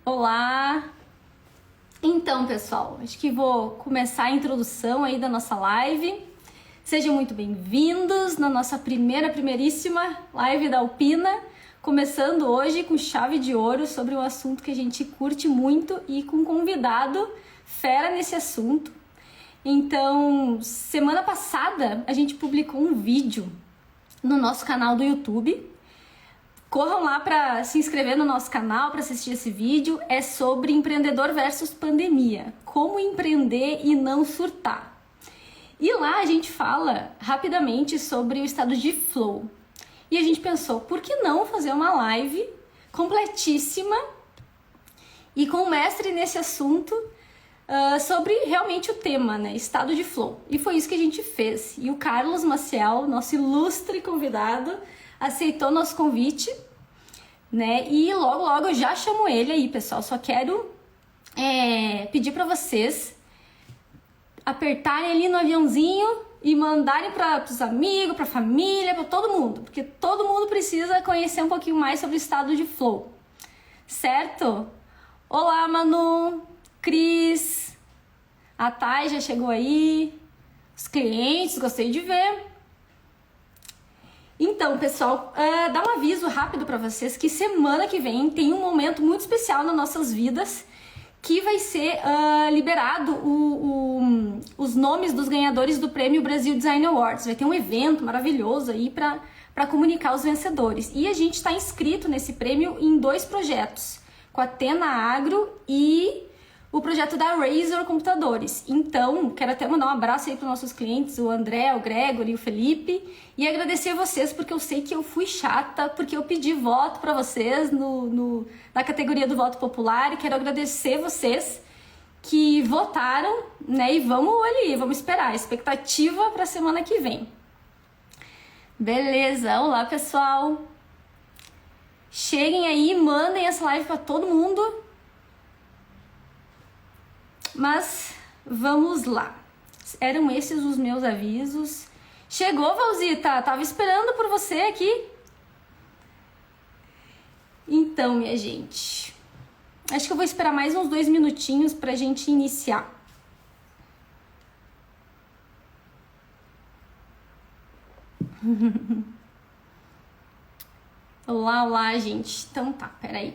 Olá! Então, pessoal, acho que vou começar a introdução aí da nossa live. Sejam muito bem-vindos na nossa primeiríssima live da Alpina, começando hoje com chave de ouro sobre um assunto que a gente curte muito e com um convidado fera nesse assunto. Então, semana passada a gente publicou um vídeo no nosso canal do YouTube. Corram lá para se inscrever no nosso canal para assistir esse vídeo. É sobre empreendedor versus pandemia. Como empreender e não surtar. E lá a gente fala rapidamente sobre o estado de flow. E a gente pensou, por que não fazer uma live completíssima e com um mestre nesse assunto sobre realmente o tema, né? Estado de flow. E foi isso que a gente fez. E o Carlos Maciel, nosso ilustre convidado, aceitou nosso convite, né? E logo eu já chamo ele aí, pessoal. Só quero pedir para vocês apertarem ali no aviãozinho e mandarem para os amigos, para a família, para todo mundo, porque todo mundo precisa conhecer um pouquinho mais sobre o estado de flow, certo? Olá, Manu, Cris, a Thay já chegou aí, os clientes, gostei de ver. Então, pessoal, dá um aviso rápido para vocês que semana que vem tem um momento muito especial nas nossas vidas que vai ser liberado os nomes dos ganhadores do Prêmio Brasil Design Awards. Vai ter um evento maravilhoso aí para comunicar os vencedores. E a gente está inscrito nesse prêmio em 2 projetos, com a Tena Agro e o projeto da Razor Computadores. Então, quero até mandar um abraço aí para os nossos clientes, o André, o Gregory, o Felipe, e agradecer a vocês, porque eu sei que eu fui chata, porque eu pedi voto para vocês na categoria do voto popular, e quero agradecer vocês que votaram, né, e vamos esperar, expectativa para a semana que vem. Beleza, olá pessoal, cheguem aí, mandem essa live para todo mundo. Mas vamos lá. Eram esses os meus avisos. Chegou, Valzita? Tava esperando por você aqui. Então, minha gente, acho que eu vou esperar mais uns 2 minutinhos pra gente iniciar. Olá, gente. Então tá, peraí.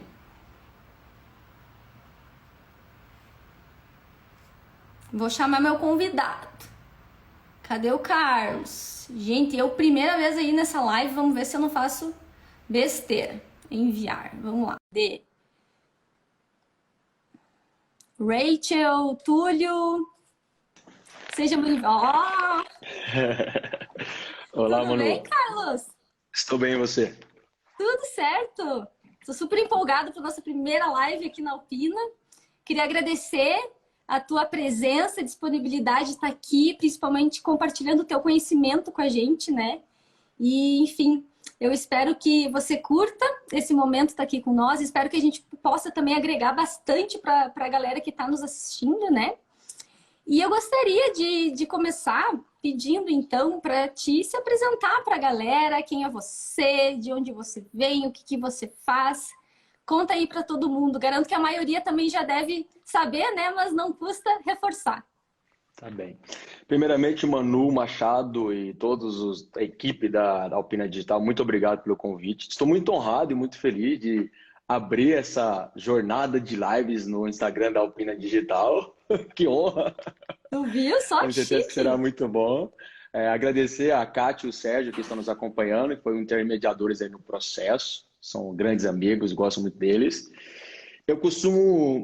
Vou chamar meu convidado. Cadê o Carlos? Gente, eu primeira vez aí nessa live, vamos ver se eu não faço besteira. Enviar, vamos lá. Rachel, Túlio, seja bem-vindo. Olá, Tudo Manu. bem, Carlos? Estou bem, e você? Tudo certo. Estou super empolgado para nossa primeira live aqui na Alpina. Queria agradecer a tua presença, disponibilidade de estar aqui, principalmente compartilhando o teu conhecimento com a gente, né? E, enfim, eu espero que você curta esse momento estar aqui com nós. Espero que a gente possa também agregar bastante para a galera que está nos assistindo, né? E eu gostaria de começar pedindo, então, para ti se apresentar para a galera, quem é você, de onde você vem, o que você faz. Conta aí para todo mundo. Garanto que a maioria também já deve saber, né? Mas não custa reforçar. Tá bem. Primeiramente, Manu, Machado e a equipe da Alpina Digital, muito obrigado pelo convite. Estou muito honrado e muito feliz de abrir essa jornada de lives no Instagram da Alpina Digital. Que honra! Tu viu? Só Tenho certeza que chique. será muito bom. Agradecer a Kátia e o Sérgio que estão nos acompanhando, que foram intermediadores aí no processo. São grandes amigos, gosto muito deles.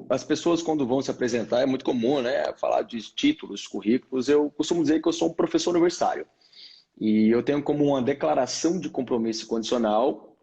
As pessoas quando vão se apresentar, é muito comum, né, falar de títulos, currículos. Eu costumo dizer que eu sou um professor universitário. E eu tenho como uma declaração de compromisso condicional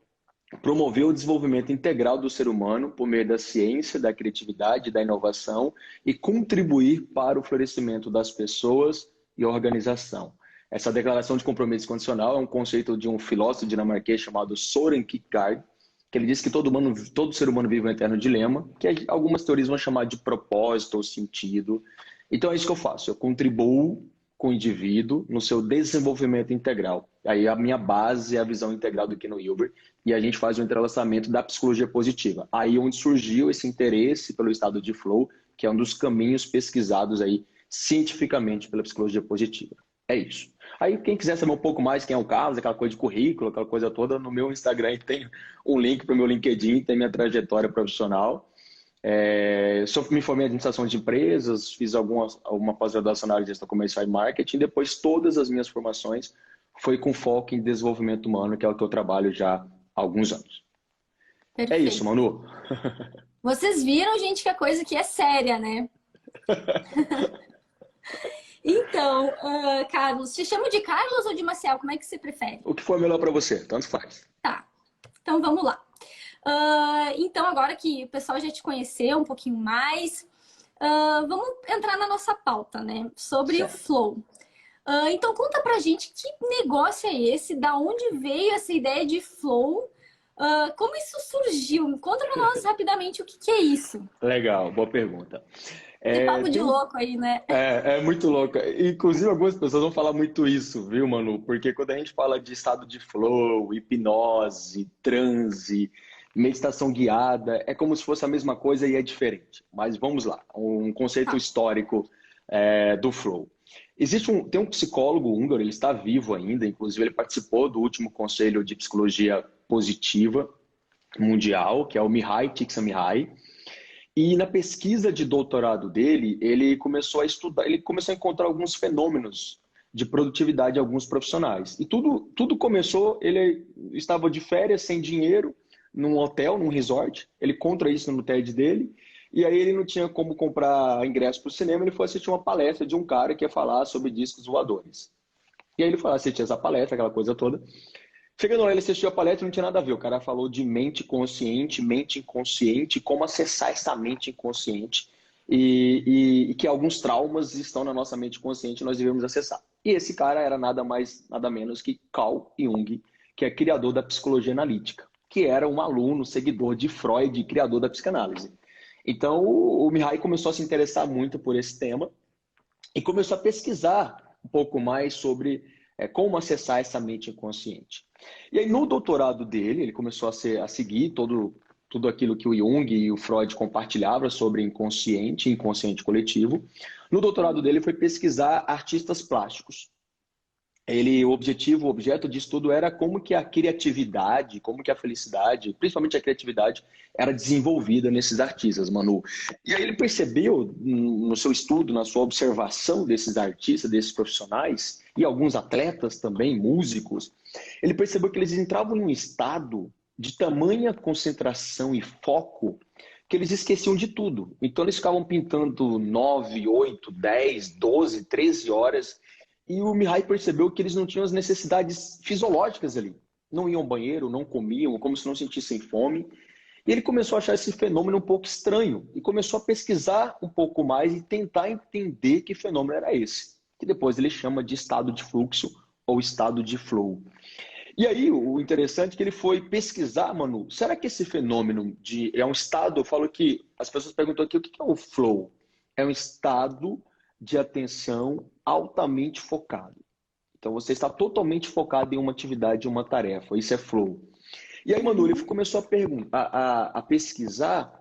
promover o desenvolvimento integral do ser humano por meio da ciência, da criatividade, da inovação e contribuir para o florescimento das pessoas e organização. Essa declaração de compromisso condicional é um conceito de um filósofo dinamarquês chamado Søren Kierkegaard, que ele diz que todo ser humano vive um eterno dilema, que algumas teorias vão chamar de propósito ou sentido. Então é isso que eu faço, eu contribuo com o indivíduo no seu desenvolvimento integral. Aí a minha base é a visão integral do Kino Hilbert e a gente faz o entrelaçamento da psicologia positiva. Aí onde surgiu esse interesse pelo estado de flow, que é um dos caminhos pesquisados aí cientificamente pela psicologia positiva. É isso. Aí quem quiser saber um pouco mais quem é o Carlos, aquela coisa de currículo, aquela coisa toda, no meu Instagram tem um link para o meu LinkedIn, tem minha trajetória profissional. Me formei em administração de empresas, fiz uma pós-graduação na área de gestão comercial e marketing, depois todas as minhas formações foi com foco em desenvolvimento humano, que é o que eu trabalho já há alguns anos. Perfeito. É isso, Manu. Vocês viram, gente, que a coisa aqui é séria, né? Então, Carlos, te chamo de Carlos ou de Maciel? Como é que você prefere? O que for melhor para você, tanto faz. Tá, então vamos lá. Então, agora que o pessoal já te conheceu um pouquinho mais, vamos entrar na nossa pauta, né? Sobre certo. O flow. Então, conta pra gente que negócio é esse, da onde veio essa ideia de flow, como isso surgiu? Conta pra nós rapidamente o que é isso. Legal, boa pergunta. Que papo de louco aí, né? É muito louco. Inclusive, algumas pessoas vão falar muito isso, viu, Manu? Porque quando a gente fala de estado de flow, hipnose, transe, meditação guiada, é como se fosse a mesma coisa e é diferente. Mas vamos lá, um conceito histórico do flow. Tem um psicólogo húngaro, ele está vivo ainda, inclusive ele participou do último Conselho de Psicologia Positiva Mundial, que é o Mihaly Csikszentmihalyi. E na pesquisa de doutorado dele, ele começou a estudar, ele começou a encontrar alguns fenômenos de produtividade de alguns profissionais. E tudo começou, ele estava de férias, sem dinheiro, num hotel, num resort, ele encontra isso no TED dele, e aí ele não tinha como comprar ingresso para o cinema, ele foi assistir uma palestra de um cara que ia falar sobre discos voadores. E aí ele foi assistir essa palestra, aquela coisa toda. Chegando lá, ele assistiu a palestra e não tinha nada a ver. O cara falou de mente consciente, mente inconsciente, como acessar essa mente inconsciente e que alguns traumas estão na nossa mente consciente e nós devemos acessar. E esse cara era nada mais, nada menos que Carl Jung, que é criador da psicologia analítica, que era um aluno, seguidor de Freud, criador da psicanálise. Então, o Mihaly começou a se interessar muito por esse tema e começou a pesquisar um pouco mais sobre como acessar essa mente inconsciente. E aí, no doutorado dele, ele começou a seguir tudo aquilo que o Jung e o Freud compartilhavam sobre inconsciente e inconsciente coletivo. No doutorado dele, foi pesquisar artistas plásticos. O objeto de estudo era como que a criatividade, como que a felicidade, principalmente a criatividade, era desenvolvida nesses artistas, Manu. E aí ele percebeu, no seu estudo, na sua observação desses artistas, desses profissionais, e alguns atletas também, músicos, ele percebeu que eles entravam em um estado de tamanha concentração e foco que eles esqueciam de tudo. Então eles ficavam pintando 9, 8, 10, 12, 13 horas. E o Mihaly percebeu que eles não tinham as necessidades fisiológicas ali. Não iam ao banheiro, não comiam, como se não sentissem fome. E ele começou a achar esse fenômeno um pouco estranho. E começou a pesquisar um pouco mais e tentar entender que fenômeno era esse. Que depois ele chama de estado de fluxo ou estado de flow. E aí o interessante é que ele foi pesquisar, Manu, será que esse fenômeno é um estado, eu falo que as pessoas perguntam aqui o que é o flow? É um estado de atenção altamente focado. Então você está totalmente focado em uma atividade, em uma tarefa. Isso é flow. E aí, Manu, ele começou a pesquisar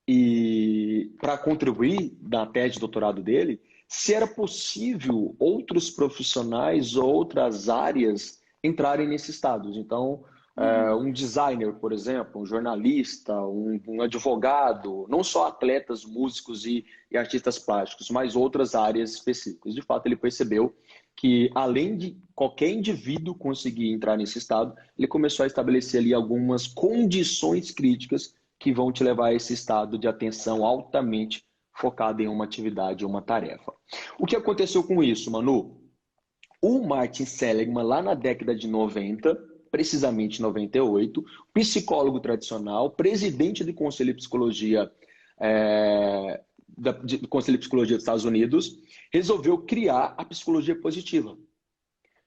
e para contribuir na tese de doutorado dele, se era possível outros profissionais ou outras áreas entrarem nesses estados. Então, um designer, por exemplo, um jornalista, um advogado, não só atletas, músicos e artistas plásticos, mas outras áreas específicas. De fato, ele percebeu que, além de qualquer indivíduo conseguir entrar nesse estado, ele começou a estabelecer ali algumas condições críticas que vão te levar a esse estado de atenção altamente focado em uma atividade, uma tarefa. O que aconteceu com isso, Manu? O Martin Seligman, lá na década de 90, precisamente 98, psicólogo tradicional, presidente do Conselho de Psicologia do Conselho de Psicologia dos Estados Unidos, resolveu criar a psicologia positiva,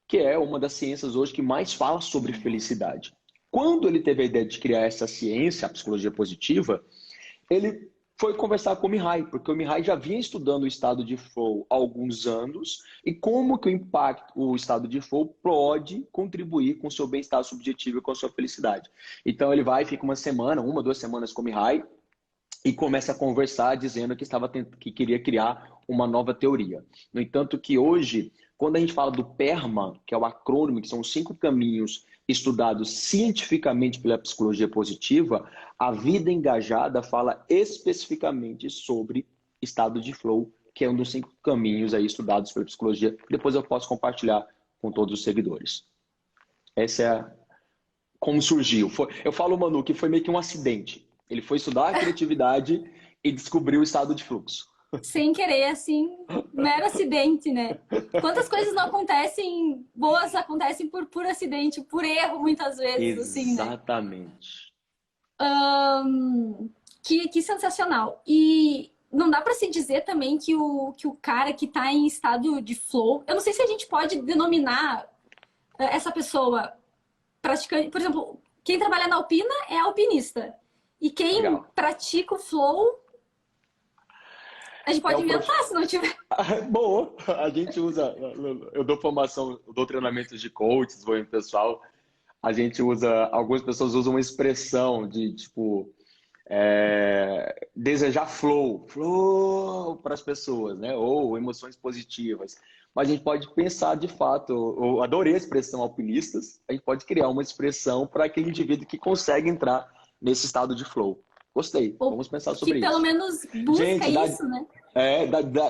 que é uma das ciências hoje que mais fala sobre felicidade. Quando ele teve a ideia de criar essa ciência, a psicologia positiva, ele foi conversar com o Mihai, porque o Mihai já vinha estudando o estado de flow há alguns anos e como que o estado de flow pode contribuir com o seu bem-estar subjetivo e com a sua felicidade. Então ele vai, fica uma semana, 1, 2 semanas com o Mihai e começa a conversar dizendo que queria criar uma nova teoria. No entanto, que hoje, quando a gente fala do PERMA, que é o acrônimo, que são os 5 caminhos estudados cientificamente pela psicologia positiva, a vida engajada fala especificamente sobre estado de flow, que é um dos 5 caminhos aí estudados pela psicologia. Depois eu posso compartilhar com todos os seguidores. Essa é como surgiu. Eu falo, Manu, que foi meio que um acidente. Ele foi estudar a criatividade e descobriu o estado de fluxo. Sem querer, assim, mero acidente, né? Quantas coisas não acontecem, boas acontecem por puro acidente, por erro, muitas vezes, assim, né? Exatamente. Que sensacional. E não dá para se dizer também que o cara que está em estado de flow, eu não sei se a gente pode denominar essa pessoa praticante, por exemplo, quem trabalha na alpina é alpinista. E quem Legal. pratica o flow, a gente pode inventar se não tiver. Boa, a gente usa, eu dou formação, eu dou treinamentos de coach, desenvolvimento pessoal, a gente usa, algumas pessoas usam uma expressão de tipo, desejar flow para as pessoas, né? Ou emoções positivas. Mas a gente pode pensar de fato, eu adorei a expressão alpinistas, a gente pode criar uma expressão para aquele indivíduo que consegue entrar nesse estado de flow. Gostei, Ou vamos pensar que sobre pelo isso. menos busca Gente, isso, né?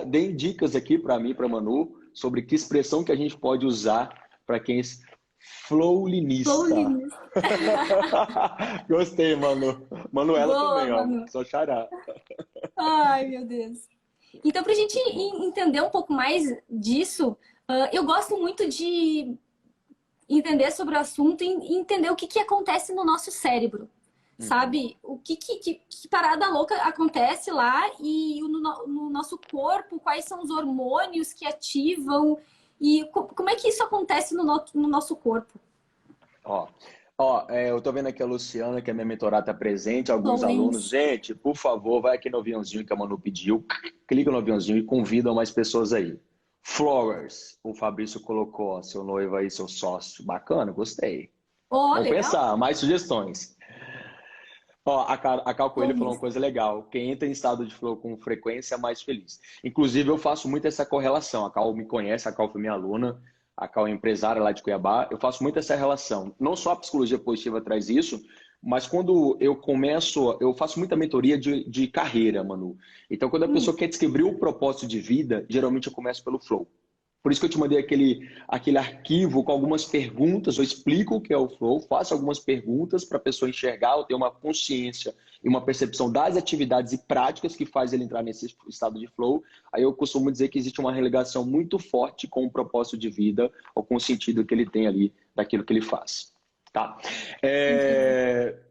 deem dicas aqui para mim, para Manu, sobre que expressão que a gente pode usar para quem é flowlinista. Flowliness. Gostei, Manu. Manuela Boa, também, ó. Manu. Só xará. Ai, meu Deus. Então, para a gente entender um pouco mais disso, eu gosto muito de entender sobre o assunto e entender o que acontece no nosso cérebro. Sabe? O que parada louca acontece lá e no nosso corpo, quais são os hormônios que ativam e como é que isso acontece no nosso corpo? Eu tô vendo aqui a Luciana, que é minha mentorada, tá presente, alguns alunos. Flowlens. Gente, por favor, vai aqui no aviãozinho que a Manu pediu, clica no aviãozinho e convida mais pessoas aí. Flowers, o Fabrício colocou, ó, seu noivo aí, seu sócio. Bacana, gostei. Oh, Vamos legal. pensar, mais sugestões. Ó, a Cal Coelho falou uma Flowlens. coisa legal. Quem entra em estado de flow com frequência é mais feliz. Inclusive, eu faço muito essa correlação. A Cal me conhece, a Cal foi minha aluna, a Cal é empresária lá de Cuiabá. Eu faço muito essa relação. Não só a psicologia positiva traz isso, mas quando eu faço muita mentoria de carreira, Manu. Então, quando a pessoa quer descobrir o propósito de vida, geralmente eu começo pelo flow. Por isso que eu te mandei aquele arquivo com algumas perguntas, eu explico o que é o flow, faço algumas perguntas para a pessoa enxergar ou ter uma consciência e uma percepção das atividades e práticas que faz ele entrar nesse estado de flow. Aí eu costumo dizer que existe uma religação muito forte com o propósito de vida ou com o sentido que ele tem ali daquilo que ele faz. Tá?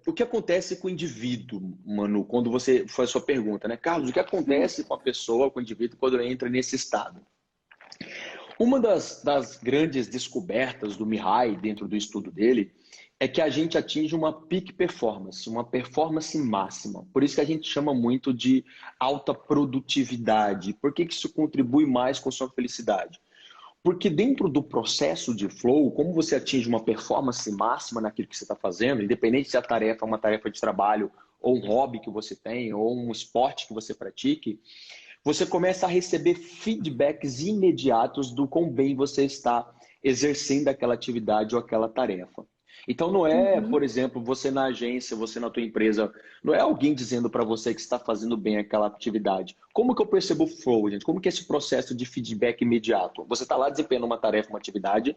O que acontece com o indivíduo, Manu, quando foi a sua pergunta, né? Carlos, o que acontece com a pessoa, com o indivíduo, quando ele entra nesse estado? Uma das grandes descobertas do Mihai, dentro do estudo dele, é que a gente atinge uma peak performance, uma performance máxima. Por isso que a gente chama muito de alta produtividade. Por que isso contribui mais com a sua felicidade? Porque dentro do processo de flow, como você atinge uma performance máxima naquilo que você está fazendo, independente se a tarefa é uma tarefa de trabalho, ou um hobby que você tem, ou um esporte que você pratique, você começa a receber feedbacks imediatos do quão bem você está exercendo aquela atividade ou aquela tarefa. Então não é, por exemplo, você na agência, você na tua empresa, não é alguém dizendo para você que está fazendo bem aquela atividade. Como que eu percebo o flow, gente? Como que é esse processo de feedback imediato? Você está lá desempenhando uma tarefa, uma atividade,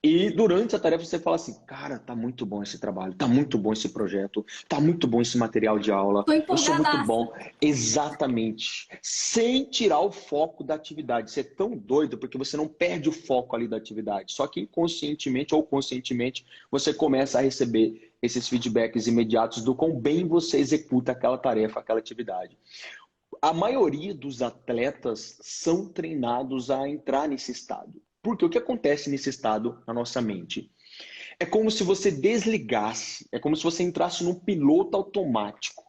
e durante a tarefa você fala assim, cara, tá muito bom esse trabalho, tá muito bom esse projeto, tá muito bom esse material de aula, Tô eu sou muito empolgadaça. bom. Exatamente. Sem tirar o foco da atividade. Você é tão doido porque você não perde o foco ali da atividade. Só que inconscientemente ou conscientemente você começa a receber esses feedbacks imediatos do quão bem você executa aquela tarefa, aquela atividade. A maioria dos atletas são treinados a entrar nesse estado. Porque o que acontece nesse estado na nossa mente? É como se você desligasse, é como se você entrasse num piloto automático.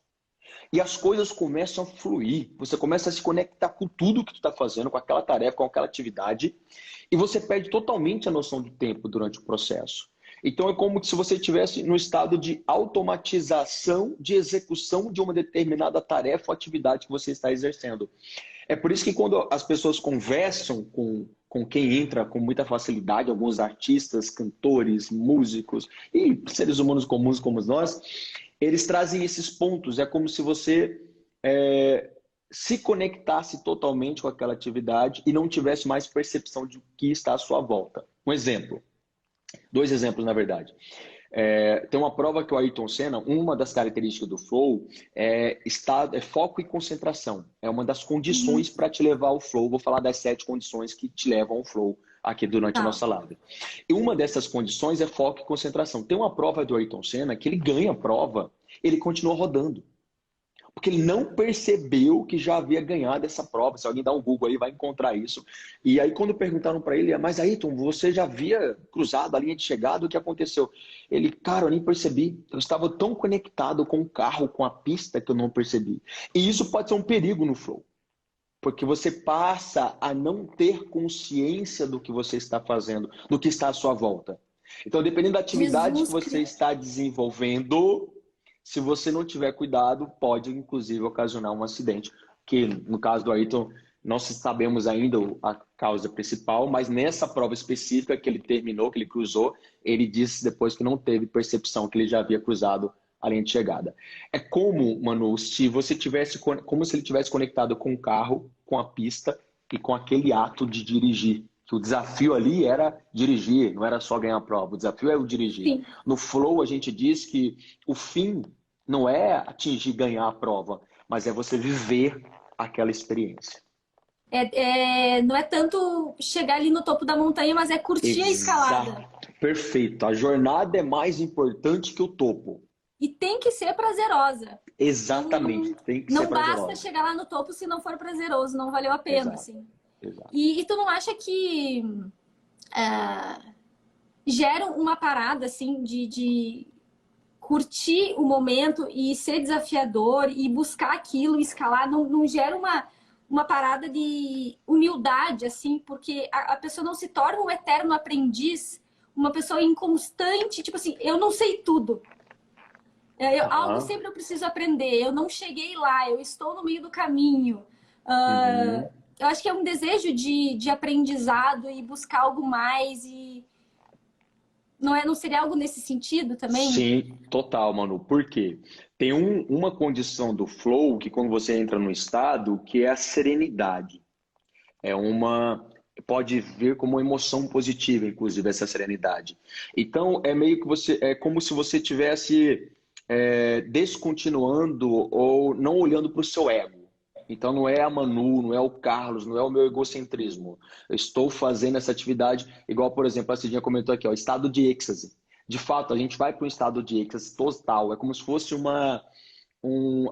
E as coisas começam a fluir. Você começa a se conectar com tudo que tu está fazendo, com aquela tarefa, com aquela atividade. E você perde totalmente a noção do tempo durante o processo. Então é como se você estivesse no estado de automatização de execução de uma determinada tarefa ou atividade que você está exercendo. É por isso que quando as pessoas conversam com quem entra com muita facilidade, alguns artistas, cantores, músicos e seres humanos comuns como nós, eles trazem esses pontos. É como se você se conectasse totalmente com aquela atividade e não tivesse mais percepção de o que está à sua volta. Um exemplo. Dois exemplos, na verdade. Tem uma prova que o Ayrton Senna, uma das características do flow é foco e concentração. É uma das condições para te levar ao flow. Vou falar das 7 condições que te levam ao flow aqui durante a nossa live. E uma dessas condições é foco e concentração. Tem uma prova do Ayrton Senna que ele ganha a prova, ele continua rodando. Porque ele não percebeu que já havia ganhado essa prova. Se alguém dá um Google aí, vai encontrar isso. E aí, quando perguntaram para ele, mas Ayrton, você já havia cruzado a linha de chegada? O que aconteceu? Ele, cara, eu nem percebi. Eu estava tão conectado com o carro, com a pista, que eu não percebi. E isso pode ser um perigo no flow. Porque você passa a não ter consciência do que você está fazendo, do que está à sua volta. Então, dependendo da atividade que você está desenvolvendo, se você não tiver cuidado, pode inclusive ocasionar um acidente, que no caso do Ayrton, não sabemos ainda a causa principal, mas nessa prova específica que ele terminou, que ele cruzou, ele disse depois que não teve percepção que ele já havia cruzado a linha de chegada. É como, Manu, se você tivesse, como se ele tivesse conectado com o carro, com a pista e com aquele ato de dirigir. Que o desafio ali era dirigir, não era só ganhar a prova. O desafio é o dirigir. Sim. No flow, a gente diz que o fim não é atingir, ganhar a prova, mas é você viver aquela experiência. Não é tanto chegar ali no topo da montanha, mas é curtir a escalada. Perfeito. A jornada é mais importante que o topo. E tem que ser prazerosa. Exatamente. Tem que ser prazerosa. Não basta chegar lá no topo se não for prazeroso, não valeu a pena. Exato. Assim. Exato. E tu não acha que gera uma parada assim de curtir o momento e ser desafiador e buscar aquilo, escalar, não gera uma parada de humildade, assim, porque a pessoa não se torna um eterno aprendiz, uma pessoa inconstante, tipo assim, eu não sei tudo. Algo sempre eu preciso aprender, eu não cheguei lá, eu estou no meio do caminho. Eu acho que é um desejo de aprendizado e buscar algo mais e não seria algo nesse sentido também? Sim, total, Manu. Por quê? Tem uma condição do flow que quando você entra no estado, que é a serenidade. Pode vir como uma emoção positiva, inclusive, essa serenidade. Então, é meio que é como se você tivesse descontinuando ou não olhando para o seu ego. Então não é a Manu, não é o Carlos, não é o meu egocentrismo. Eu estou fazendo essa atividade, igual, por exemplo, a Cidinha comentou aqui, ó, estado de êxtase. De fato, a gente vai para um estado de êxtase total. É como se fosse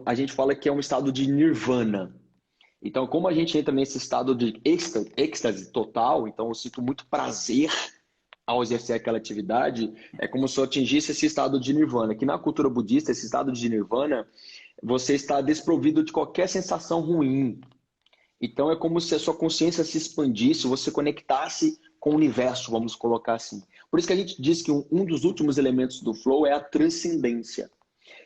a gente fala que é um estado de nirvana. Então, como a gente entra nesse estado de êxtase total, então eu sinto muito prazer ao exercer aquela atividade, é como se eu atingisse esse estado de nirvana. Que na cultura budista, esse estado de nirvana, você está desprovido de qualquer sensação ruim. Então é como se a sua consciência se expandisse, você conectasse com o universo, vamos colocar assim. Por isso que a gente diz que um dos últimos elementos do flow é a transcendência,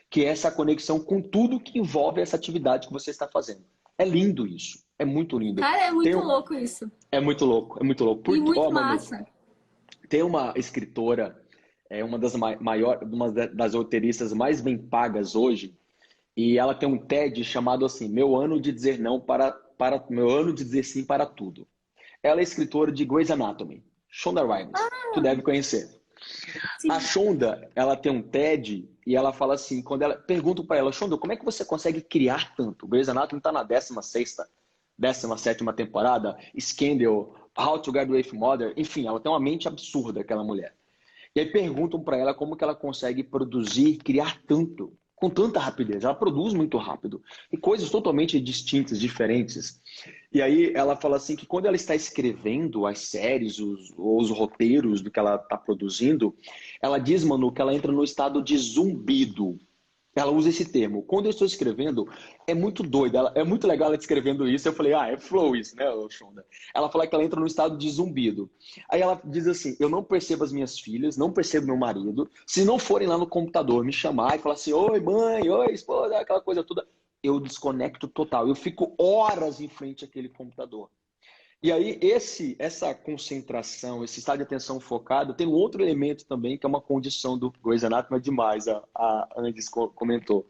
que é essa conexão com tudo que envolve essa atividade que você está fazendo. É lindo isso, é muito lindo. Cara, é muito louco isso. É muito louco, é muito louco. E muito massa. Tem uma escritora, uma das roteiristas mais bem pagas hoje, e ela tem um TED chamado assim, Meu ano de dizer não meu ano de dizer sim para tudo. Ela é escritora de Grey's Anatomy, Shonda Rhimes, tu deve conhecer. Sim. A Shonda, ela tem um TED e ela fala assim, quando ela pergunta para ela, Shonda, como é que você consegue criar tanto? Grey's Anatomy está na 16ª, 17ª temporada, Scandal, How to Get Away with Murder, enfim, ela tem uma mente absurda, aquela mulher. E aí perguntam para ela como que ela consegue produzir, criar tanto, com tanta rapidez. Ela produz muito rápido. E coisas totalmente distintas, diferentes. E aí ela fala assim que quando ela está escrevendo as séries, os roteiros do que ela está produzindo, ela diz, Manu, que ela entra no estado de zumbido. Ela usa esse termo. Quando eu estou escrevendo, é muito doido. É muito legal ela descrevendo isso. Eu falei, é flow isso, né, Shonda? Ela fala que ela entra num estado de zumbido. Aí ela diz assim, eu não percebo as minhas filhas, não percebo meu marido. Se não forem lá no computador me chamar e falar assim, oi mãe, oi esposa, aquela coisa toda, eu desconecto total. Eu fico horas em frente àquele computador. E aí, essa concentração, esse estado de atenção focado, tem um outro elemento também, que é uma condição do Grey's Anatomy, é demais, a Andis comentou.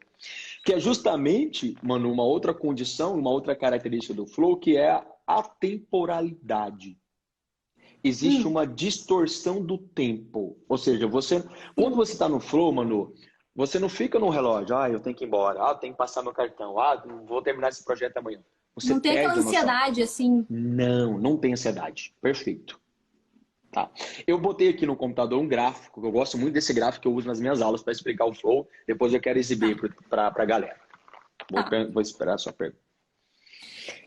Que é justamente, mano, uma outra condição, uma outra característica do flow, que é a atemporalidade. Existe uma distorção do tempo. Ou seja, quando você está no flow, Manu, você não fica no relógio, eu tenho que ir embora, eu tenho que passar meu cartão, vou terminar esse projeto amanhã. Você Não tem aquela perde a noção. ansiedade, assim. Não tem ansiedade. Perfeito. Tá. Eu botei aqui no computador um gráfico, eu gosto muito desse gráfico que eu uso nas minhas aulas para explicar o flow. Depois eu quero exibir para a galera. Vou esperar a sua pergunta.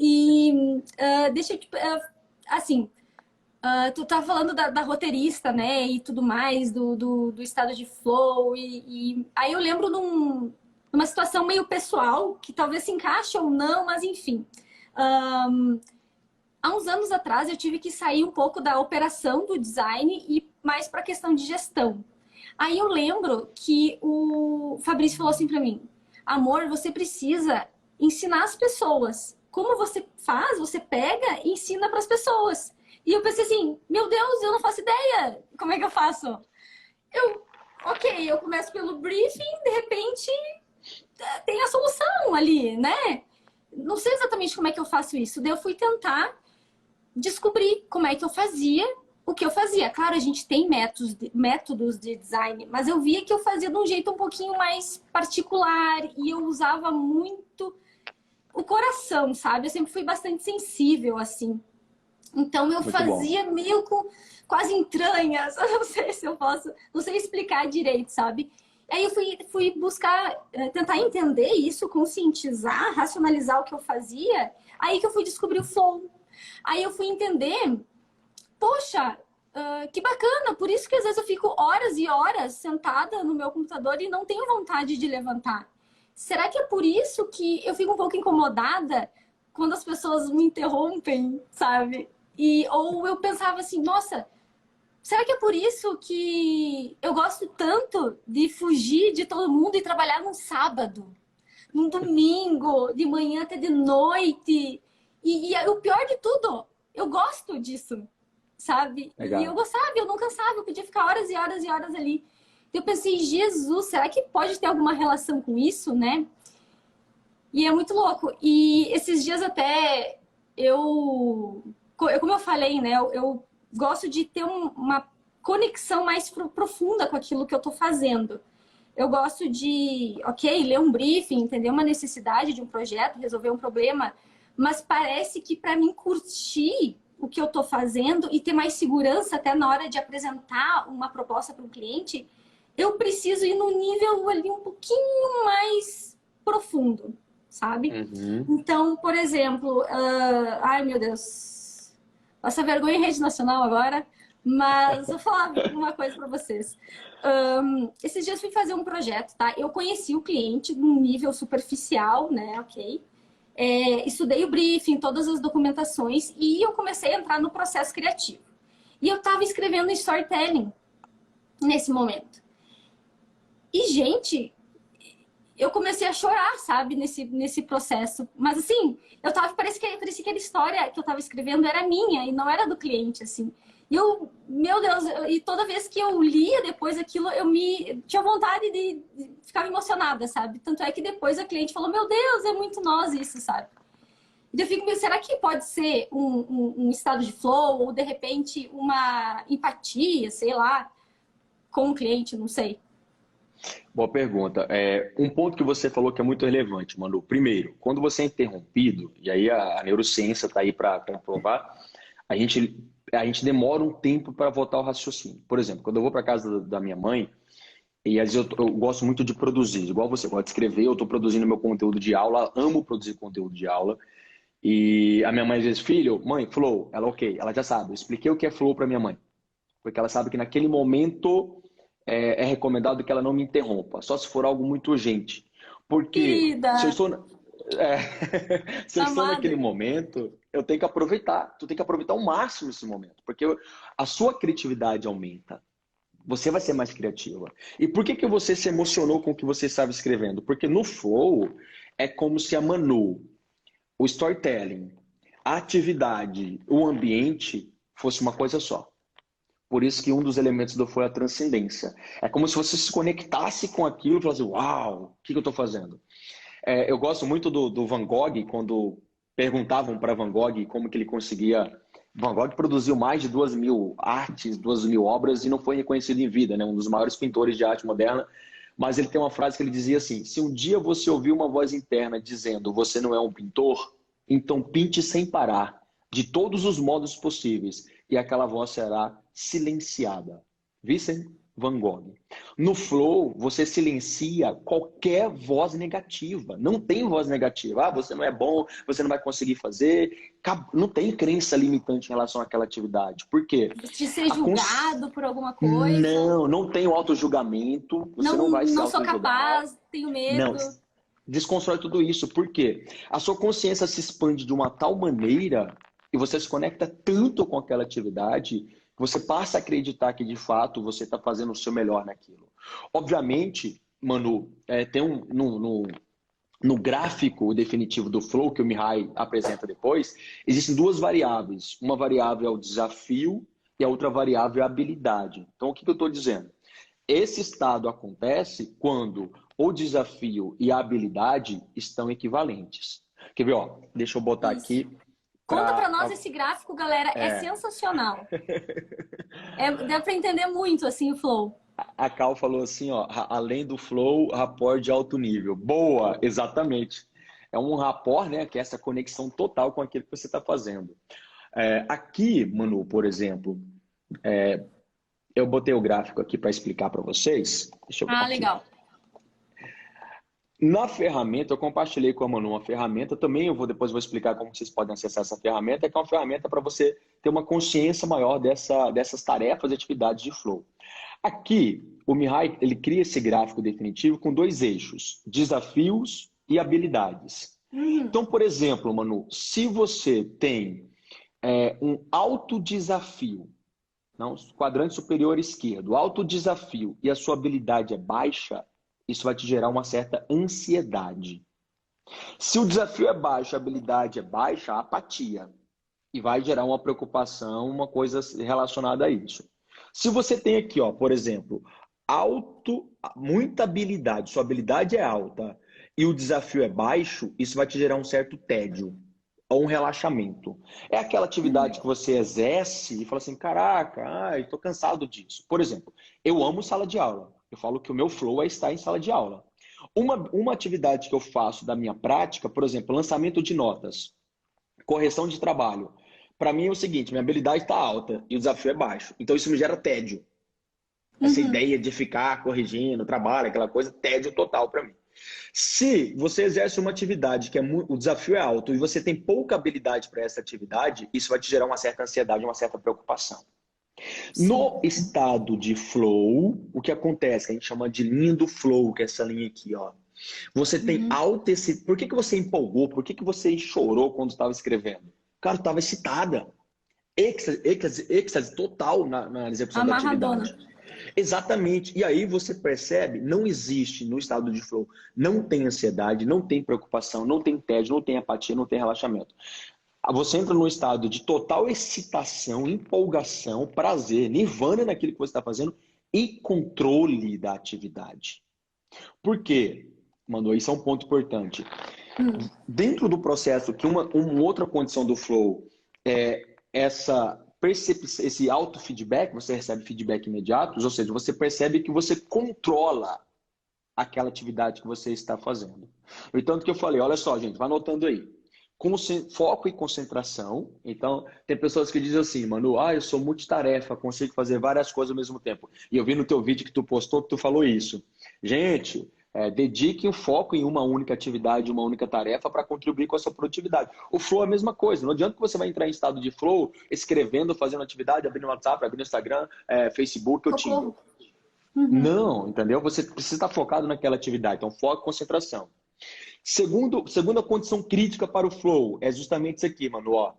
E deixa eu te... assim, tu tá falando da roteirista, né? E tudo mais, do estado de flow. E aí eu lembro numa situação meio pessoal, que talvez se encaixe ou não, mas enfim. Há uns anos atrás eu tive que sair um pouco da operação do design e mais para a questão de gestão. Aí eu lembro que o Fabrício falou assim para mim: amor, você precisa ensinar as pessoas. Como você faz? Você pega e ensina para as pessoas. E eu pensei assim: meu Deus, eu não faço ideia. Como é que eu faço? Ok, eu começo pelo briefing, de repente tem a solução ali, né? Não sei exatamente como é que eu faço isso. Daí eu fui tentar descobrir como é que eu fazia o que eu fazia. Claro, a gente tem métodos de design, mas eu via que eu fazia de um jeito um pouquinho mais particular e eu usava muito o coração, sabe? Eu sempre fui bastante sensível, assim. Então eu Muito fazia bom. meio com quase entranhas. Eu não sei se eu posso, não sei explicar direito, sabe? Aí eu fui buscar, tentar entender isso, conscientizar, racionalizar o que eu fazia. Aí que eu fui descobrir o flow. Aí eu fui entender, poxa, que bacana, por isso que às vezes eu fico horas e horas sentada no meu computador e não tenho vontade de levantar. Será que é por isso que eu fico um pouco incomodada quando as pessoas me interrompem, sabe? Ou eu pensava assim, nossa, será que é por isso que eu gosto tanto de fugir de todo mundo e trabalhar num sábado, num domingo, de manhã até de noite? E o pior de tudo, eu gosto disso, sabe? E eu Legal. gostava, eu não cansava, eu podia ficar horas e horas e horas ali. Eu pensei, Jesus, será que pode ter alguma relação com isso, né? E é muito louco. E esses dias até como eu falei, né? Eu gosto de ter uma conexão mais profunda com aquilo que eu tô fazendo. Eu gosto de, ok, ler um briefing, entender uma necessidade de um projeto, resolver um problema, mas parece que para mim curtir o que eu estou fazendo e ter mais segurança até na hora de apresentar uma proposta para um cliente, eu preciso ir num nível ali um pouquinho mais profundo, sabe? Então, por exemplo, ai meu Deus, passa vergonha em rede nacional agora, mas vou falar uma coisa para vocês. Esses dias fui fazer um projeto, tá? Eu conheci o cliente num nível superficial, né? Ok. Estudei o briefing, todas as documentações e eu comecei a entrar no processo criativo. E eu estava escrevendo storytelling nesse momento. E, gente, eu comecei a chorar, sabe, nesse processo. Mas, assim, parecia que a história que eu estava escrevendo era minha e não era do cliente, assim. E meu Deus, e toda vez que eu lia depois aquilo, tinha vontade de ficar emocionada, sabe? Tanto é que depois a cliente falou, meu Deus, é muito nós isso, sabe? E eu fico, será que pode ser um estado de flow ou, de repente, uma empatia, sei lá, com o cliente, não sei. Boa pergunta. Um ponto que você falou que é muito relevante, Manu. Primeiro, quando você é interrompido, e aí a neurociência está aí para comprovar, a gente demora um tempo para voltar ao raciocínio. Por exemplo, quando eu vou para casa da minha mãe, e às vezes eu gosto muito de produzir, igual você gosta de escrever, eu estou produzindo meu conteúdo de aula, amo produzir conteúdo de aula. E a minha mãe às vezes, filho, mãe, flow, ela ok, ela já sabe. Eu expliquei o que é flow para minha mãe, porque ela sabe que naquele momento é recomendado que ela não me interrompa, só se for algo muito urgente. Porque se eu Querida, estou, é, se eu estou naquele amada. momento, eu tenho que aproveitar. Tu tem que aproveitar ao máximo esse momento, porque a sua criatividade aumenta. Você vai ser mais criativa. E por que que você se emocionou com o que você estava escrevendo? Porque no flow é como se a Manu, o storytelling, a atividade, o ambiente fosse uma coisa só. Por isso que um dos elementos do flow é a transcendência. É como se você se conectasse com aquilo e falasse, uau, o que que eu estou fazendo? Eu gosto muito do Van Gogh, quando perguntavam para Van Gogh como que ele conseguia. Van Gogh produziu mais de 2.000 artes, 2.000 obras e não foi reconhecido em vida, né? Um dos maiores pintores de arte moderna. Mas ele tem uma frase que ele dizia assim: se um dia você ouvir uma voz interna dizendo você não é um pintor, então pinte sem parar, de todos os modos possíveis, e aquela voz será silenciada. Vincent Van Gogh. No flow, você silencia qualquer voz negativa. Não tem voz negativa. Ah, você não é bom, você não vai conseguir fazer. Não tem crença limitante em relação àquela atividade. Por quê? De ser julgado por alguma coisa. Não, não tem o auto-julgamento. Você não Não, vai se não sou auto-julgar. capaz, tenho Não. medo. Desconstrói tudo isso. Por quê? A sua consciência se expande de uma tal maneira e você se conecta tanto com aquela atividade que você passa a acreditar que, de fato, você está fazendo o seu melhor naquilo. Obviamente, Manu, tem no gráfico definitivo do Flow, que o Mihai apresenta depois, existem duas variáveis. Uma variável é o desafio e a outra variável é a habilidade. Então, o que eu estou dizendo? Esse estado acontece quando o desafio e a habilidade estão equivalentes. Quer ver? Ó, deixa eu botar Isso. aqui Conta pra para... nós esse gráfico, galera. É sensacional. Dá pra entender muito, assim, o flow. A Cal falou assim, ó, além do flow, rapport de alto nível. Boa, exatamente. É um rapport, né, que é essa conexão total com aquilo que você está fazendo. Aqui, Manu, por exemplo, eu botei o gráfico aqui para explicar para vocês. Deixa eu Ah, aqui. legal. Na ferramenta, eu compartilhei com a Manu uma ferramenta, também depois vou explicar como vocês podem acessar essa ferramenta, que é uma ferramenta para você ter uma consciência maior dessas tarefas e atividades de flow. Aqui, o Mihai, ele cria esse gráfico definitivo com dois eixos, desafios e habilidades. Então, por exemplo, Manu, se você tem um alto desafio, não, quadrante superior esquerdo, alto desafio e a sua habilidade é baixa, isso vai te gerar uma certa ansiedade. Se o desafio é baixo, a habilidade é baixa, a apatia. E vai gerar uma preocupação, uma coisa relacionada a isso. Se você tem aqui, ó, por exemplo, muita habilidade, sua habilidade é alta e o desafio é baixo, isso vai te gerar um certo tédio ou um relaxamento. É aquela atividade que você exerce e fala assim, caraca, estou cansado disso. Por exemplo, eu amo sala de aula. Eu falo que o meu flow é estar em sala de aula. Uma atividade que eu faço da minha prática, por exemplo, lançamento de notas, correção de trabalho. Para mim é o seguinte, minha habilidade está alta e o desafio é baixo. Então isso me gera tédio. Essa ideia de ficar corrigindo, trabalho, aquela coisa, tédio total para mim. Se você exerce uma atividade que o desafio é alto e você tem pouca habilidade para essa atividade, isso vai te gerar uma certa ansiedade, uma certa preocupação. Sim. No estado de flow, o que acontece? Que a gente chama de linha do flow, que é essa linha aqui, ó. Você tem alta esse. Por que você empolgou? Por que você chorou quando estava escrevendo? Cara, estava excitada. Êxtase total na execução da Amarradona. atividade. Exatamente. E aí você percebe, não existe no estado de flow, não tem ansiedade, não tem preocupação, não tem tédio, não tem apatia, não tem relaxamento. Você entra num estado de total excitação, empolgação, prazer, nirvana naquilo que você está fazendo e controle da atividade. Por quê, Manu? Isso é um ponto importante. Dentro do processo, que uma outra condição do flow é esse auto-feedback, você recebe feedback imediato, ou seja, você percebe que você controla aquela atividade que você está fazendo. No tanto que eu falei, olha só, gente, vai anotando aí. Foco e concentração. Então, tem pessoas que dizem assim, Manu, eu sou multitarefa, consigo fazer várias coisas ao mesmo tempo. E eu vi no teu vídeo que tu postou que tu falou isso. Gente, dedique o foco em uma única atividade, uma única tarefa para contribuir com a sua produtividade. O flow é a mesma coisa. Não adianta que você vai entrar em estado de flow, escrevendo, fazendo atividade, abrindo o WhatsApp, abrindo o Instagram, Facebook ou Tinder. Uhum. Não, entendeu? Você precisa estar focado naquela atividade. Então, foco e concentração. Segunda condição crítica para o flow é justamente isso aqui, mano. Ó,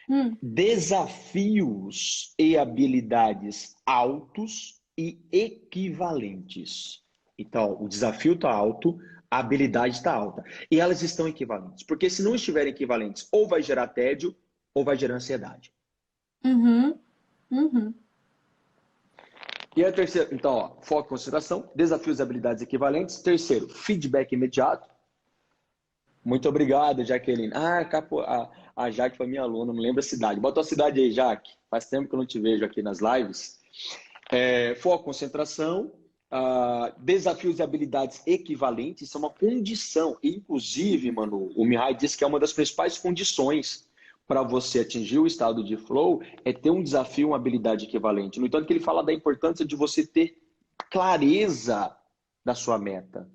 Hum. desafios e habilidades altos e equivalentes. Então, o desafio está alto, a habilidade está alta. E elas estão equivalentes. Porque se não estiverem equivalentes, ou vai gerar tédio, ou vai gerar ansiedade. Uhum. Uhum. E a terceira, então, ó, foco e concentração, desafios e habilidades equivalentes. Terceiro, feedback imediato. Muito obrigado, Jaqueline. Ah, a Jaque foi minha aluna, não lembro a cidade. Bota a cidade aí, Jaque. Faz tempo que eu não te vejo aqui nas lives. Foco, concentração, desafios e habilidades equivalentes, isso é uma condição. Inclusive, mano, o Mihai disse que é uma das principais condições para você atingir o estado de flow é ter um desafio, uma habilidade equivalente. No entanto, que ele fala da importância de você ter clareza da sua meta,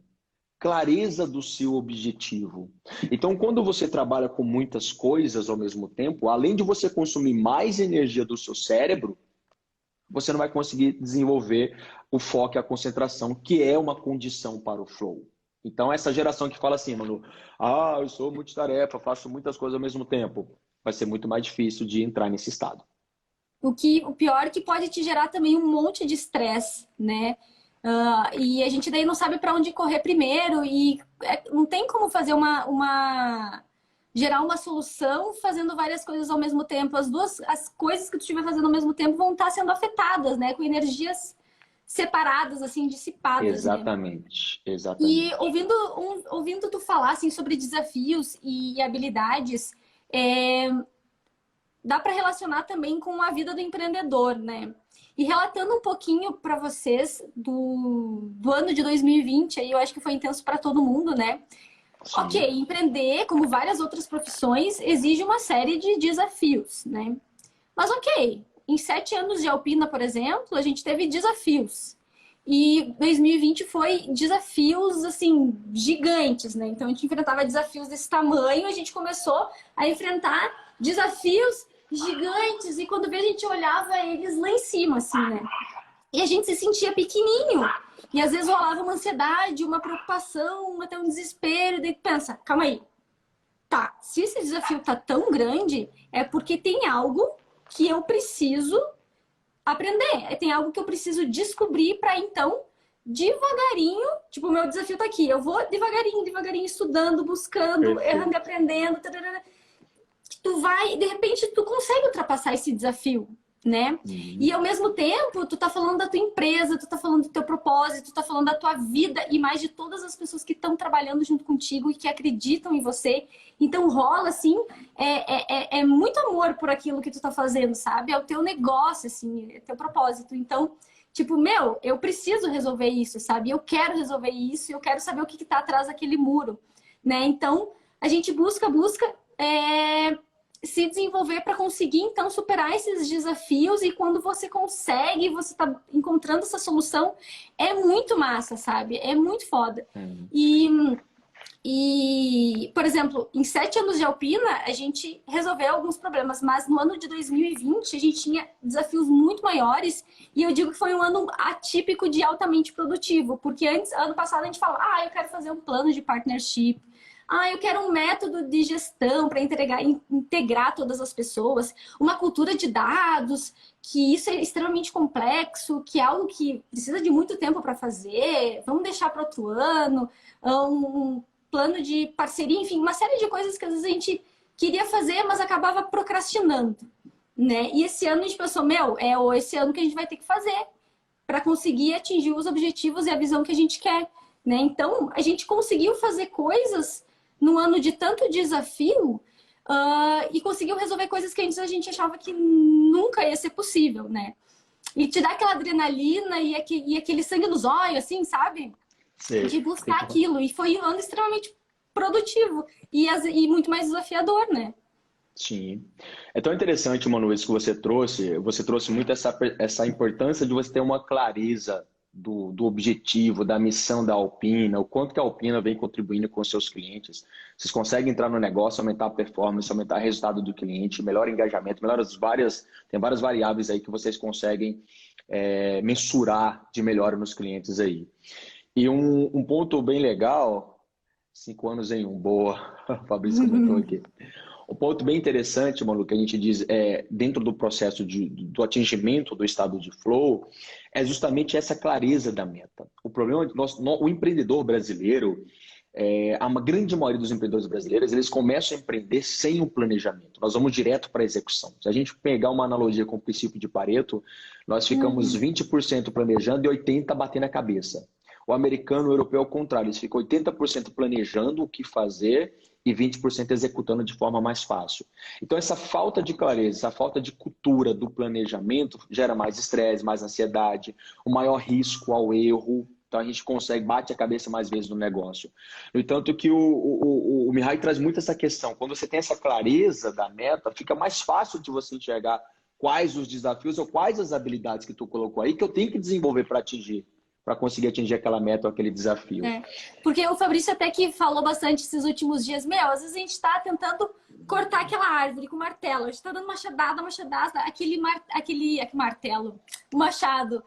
clareza do seu objetivo. Então, quando você trabalha com muitas coisas ao mesmo tempo, além de você consumir mais energia do seu cérebro, você não vai conseguir desenvolver o foco e a concentração, que é uma condição para o flow. Então, essa geração que fala assim, mano, eu sou multitarefa, faço muitas coisas ao mesmo tempo, vai ser muito mais difícil de entrar nesse estado. O pior é que pode te gerar também um monte de estresse, né? E a gente daí não sabe para onde correr primeiro e não tem como fazer gerar uma solução fazendo várias coisas ao mesmo tempo. As coisas que tu estiver fazendo ao mesmo tempo vão estar sendo afetadas, né? Com energias separadas, assim, dissipadas, né? Exatamente, E exatamente. ouvindo tu falar assim, sobre desafios e habilidades, é, dá para relacionar também com a vida do empreendedor, né? E relatando um pouquinho para vocês do ano de 2020, aí eu acho que foi intenso para todo mundo, né? Ok, Sim, empreender, como várias outras profissões, exige uma série de desafios, né? Mas ok, em 7 anos de Alpina, por exemplo, a gente teve desafios. E 2020 foi desafios, assim, gigantes, né? Então a gente enfrentava desafios desse tamanho, a gente começou a enfrentar desafios gigantes e quando vê a gente olhava eles lá em cima, assim, né? E a gente se sentia pequenininho. E às vezes rolava uma ansiedade, uma preocupação, até um desespero. E daí pensa, calma aí, tá, se esse desafio tá tão grande, é porque tem algo que eu preciso aprender. Tem algo que eu preciso descobrir para então, devagarinho, tipo, o meu desafio tá aqui. Eu vou devagarinho, devagarinho, estudando, buscando, errando e perfeito. aprendendo. Tararara. Tu vai, de repente, tu consegue ultrapassar esse desafio, né? E Uhum. ao mesmo tempo, tu tá falando da tua empresa, tu tá falando do teu propósito, tu tá falando da tua vida e mais de todas as pessoas que estão trabalhando junto contigo e que acreditam em você. Então rola assim, é muito amor por aquilo que tu tá fazendo, sabe? É o teu negócio, assim, é teu propósito. Então, tipo, meu, eu preciso resolver isso, sabe? Eu quero resolver isso, eu quero saber o que, que tá atrás daquele muro, né? Então, a gente busca, se desenvolver para conseguir então superar esses desafios e quando você consegue, você está encontrando essa solução, é muito massa, sabe? É muito foda. Uhum. E, por exemplo, em 7 anos de Alpina, a gente resolveu alguns problemas, mas no ano de 2020 a gente tinha desafios muito maiores e eu digo que foi um ano atípico de altamente produtivo, porque antes, ano passado a gente falava, eu quero fazer um plano de partnership, eu quero um método de gestão para integrar todas as pessoas, uma cultura de dados, que isso é extremamente complexo, que é algo que precisa de muito tempo para fazer, vamos deixar para outro ano, um plano de parceria, enfim, uma série de coisas que às vezes a gente queria fazer, mas acabava procrastinando, né? E esse ano a gente pensou, esse ano que a gente vai ter que fazer para conseguir atingir os objetivos e a visão que a gente quer, né? Então, a gente conseguiu fazer coisas no ano de tanto desafio e conseguiu resolver coisas que antes a gente achava que nunca ia ser possível, né? E te dá aquela adrenalina e aquele sangue nos olhos, assim, sabe? De Sei. buscar aquilo. E foi um ano extremamente produtivo e muito mais desafiador, né? Sim. É tão interessante, Manu, isso que você trouxe. Você trouxe muito essa importância de você ter uma clareza do objetivo, da missão da Alpina, o quanto que a Alpina vem contribuindo com os seus clientes. Vocês conseguem entrar no negócio, aumentar a performance, aumentar o resultado do cliente, melhor engajamento, tem várias variáveis aí que vocês conseguem mensurar de melhora nos clientes aí. E um ponto bem legal, 5 anos em um, boa, o Fabrício comentou aqui. Um ponto bem interessante, Manu, que a gente diz dentro do processo do atingimento do estado de flow, é justamente essa clareza da meta. O problema, o empreendedor brasileiro, a grande maioria dos empreendedores brasileiros, eles começam a empreender sem um planejamento. Nós vamos direto para a execução. Se a gente pegar uma analogia com o princípio de Pareto, nós ficamos 20% planejando e 80% batendo a cabeça. O americano, o europeu, ao contrário, eles ficam 80% planejando o que fazer e 20% executando de forma mais fácil. Então, essa falta de clareza, essa falta de cultura do planejamento gera mais estresse, mais ansiedade, o maior risco ao erro. Então, a gente bate a cabeça mais vezes no negócio. No entanto, que o Mihai traz muito essa questão. Quando você tem essa clareza da meta, fica mais fácil de você enxergar quais os desafios ou quais as habilidades que tu colocou aí que eu tenho que desenvolver para conseguir atingir aquela meta ou aquele desafio. Porque o Fabrício até que falou bastante esses últimos dias, às vezes a gente está tentando cortar aquela árvore com martelo, a gente está dando machadada, aquele martelo, o machado,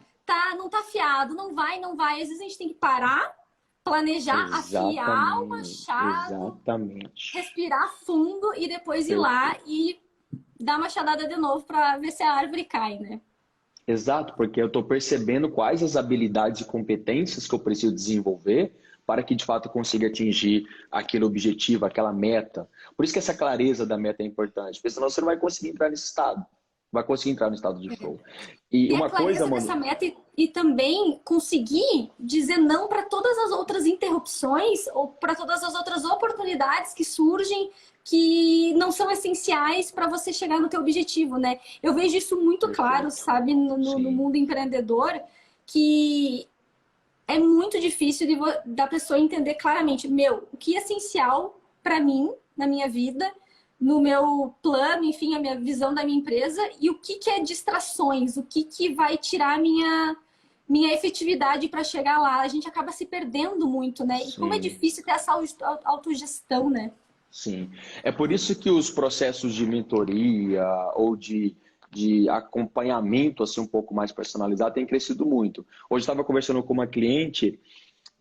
não tá afiado, não vai, às vezes a gente tem que parar, planejar, afiar o machado, respirar fundo e depois ir lá e dar machadada de novo para ver se a árvore cai, né? Exato, porque eu estou percebendo quais as habilidades e competências que eu preciso desenvolver para que, de fato, eu consiga atingir aquele objetivo, aquela meta. Por isso que essa clareza da meta é importante, porque senão você não vai conseguir entrar nesse estado. Vai conseguir entrar no estado de flow. E uma coisa, mano, dessa meta e também conseguir dizer não para todas as outras interrupções ou para todas as outras oportunidades que surgem que não são essenciais para você chegar no teu objetivo, né? Eu vejo isso muito claro, sabe, no mundo empreendedor, que é muito difícil da pessoa entender claramente, o que é essencial para mim, na minha vida, no meu plano, enfim, a minha visão da minha empresa e o que é distrações, o que vai tirar a minha efetividade para chegar lá. A gente acaba se perdendo muito, né? E como é difícil ter essa autogestão, né? Sim. É por isso que os processos de mentoria ou de acompanhamento assim, um pouco mais personalizado têm crescido muito. Hoje eu estava conversando com uma cliente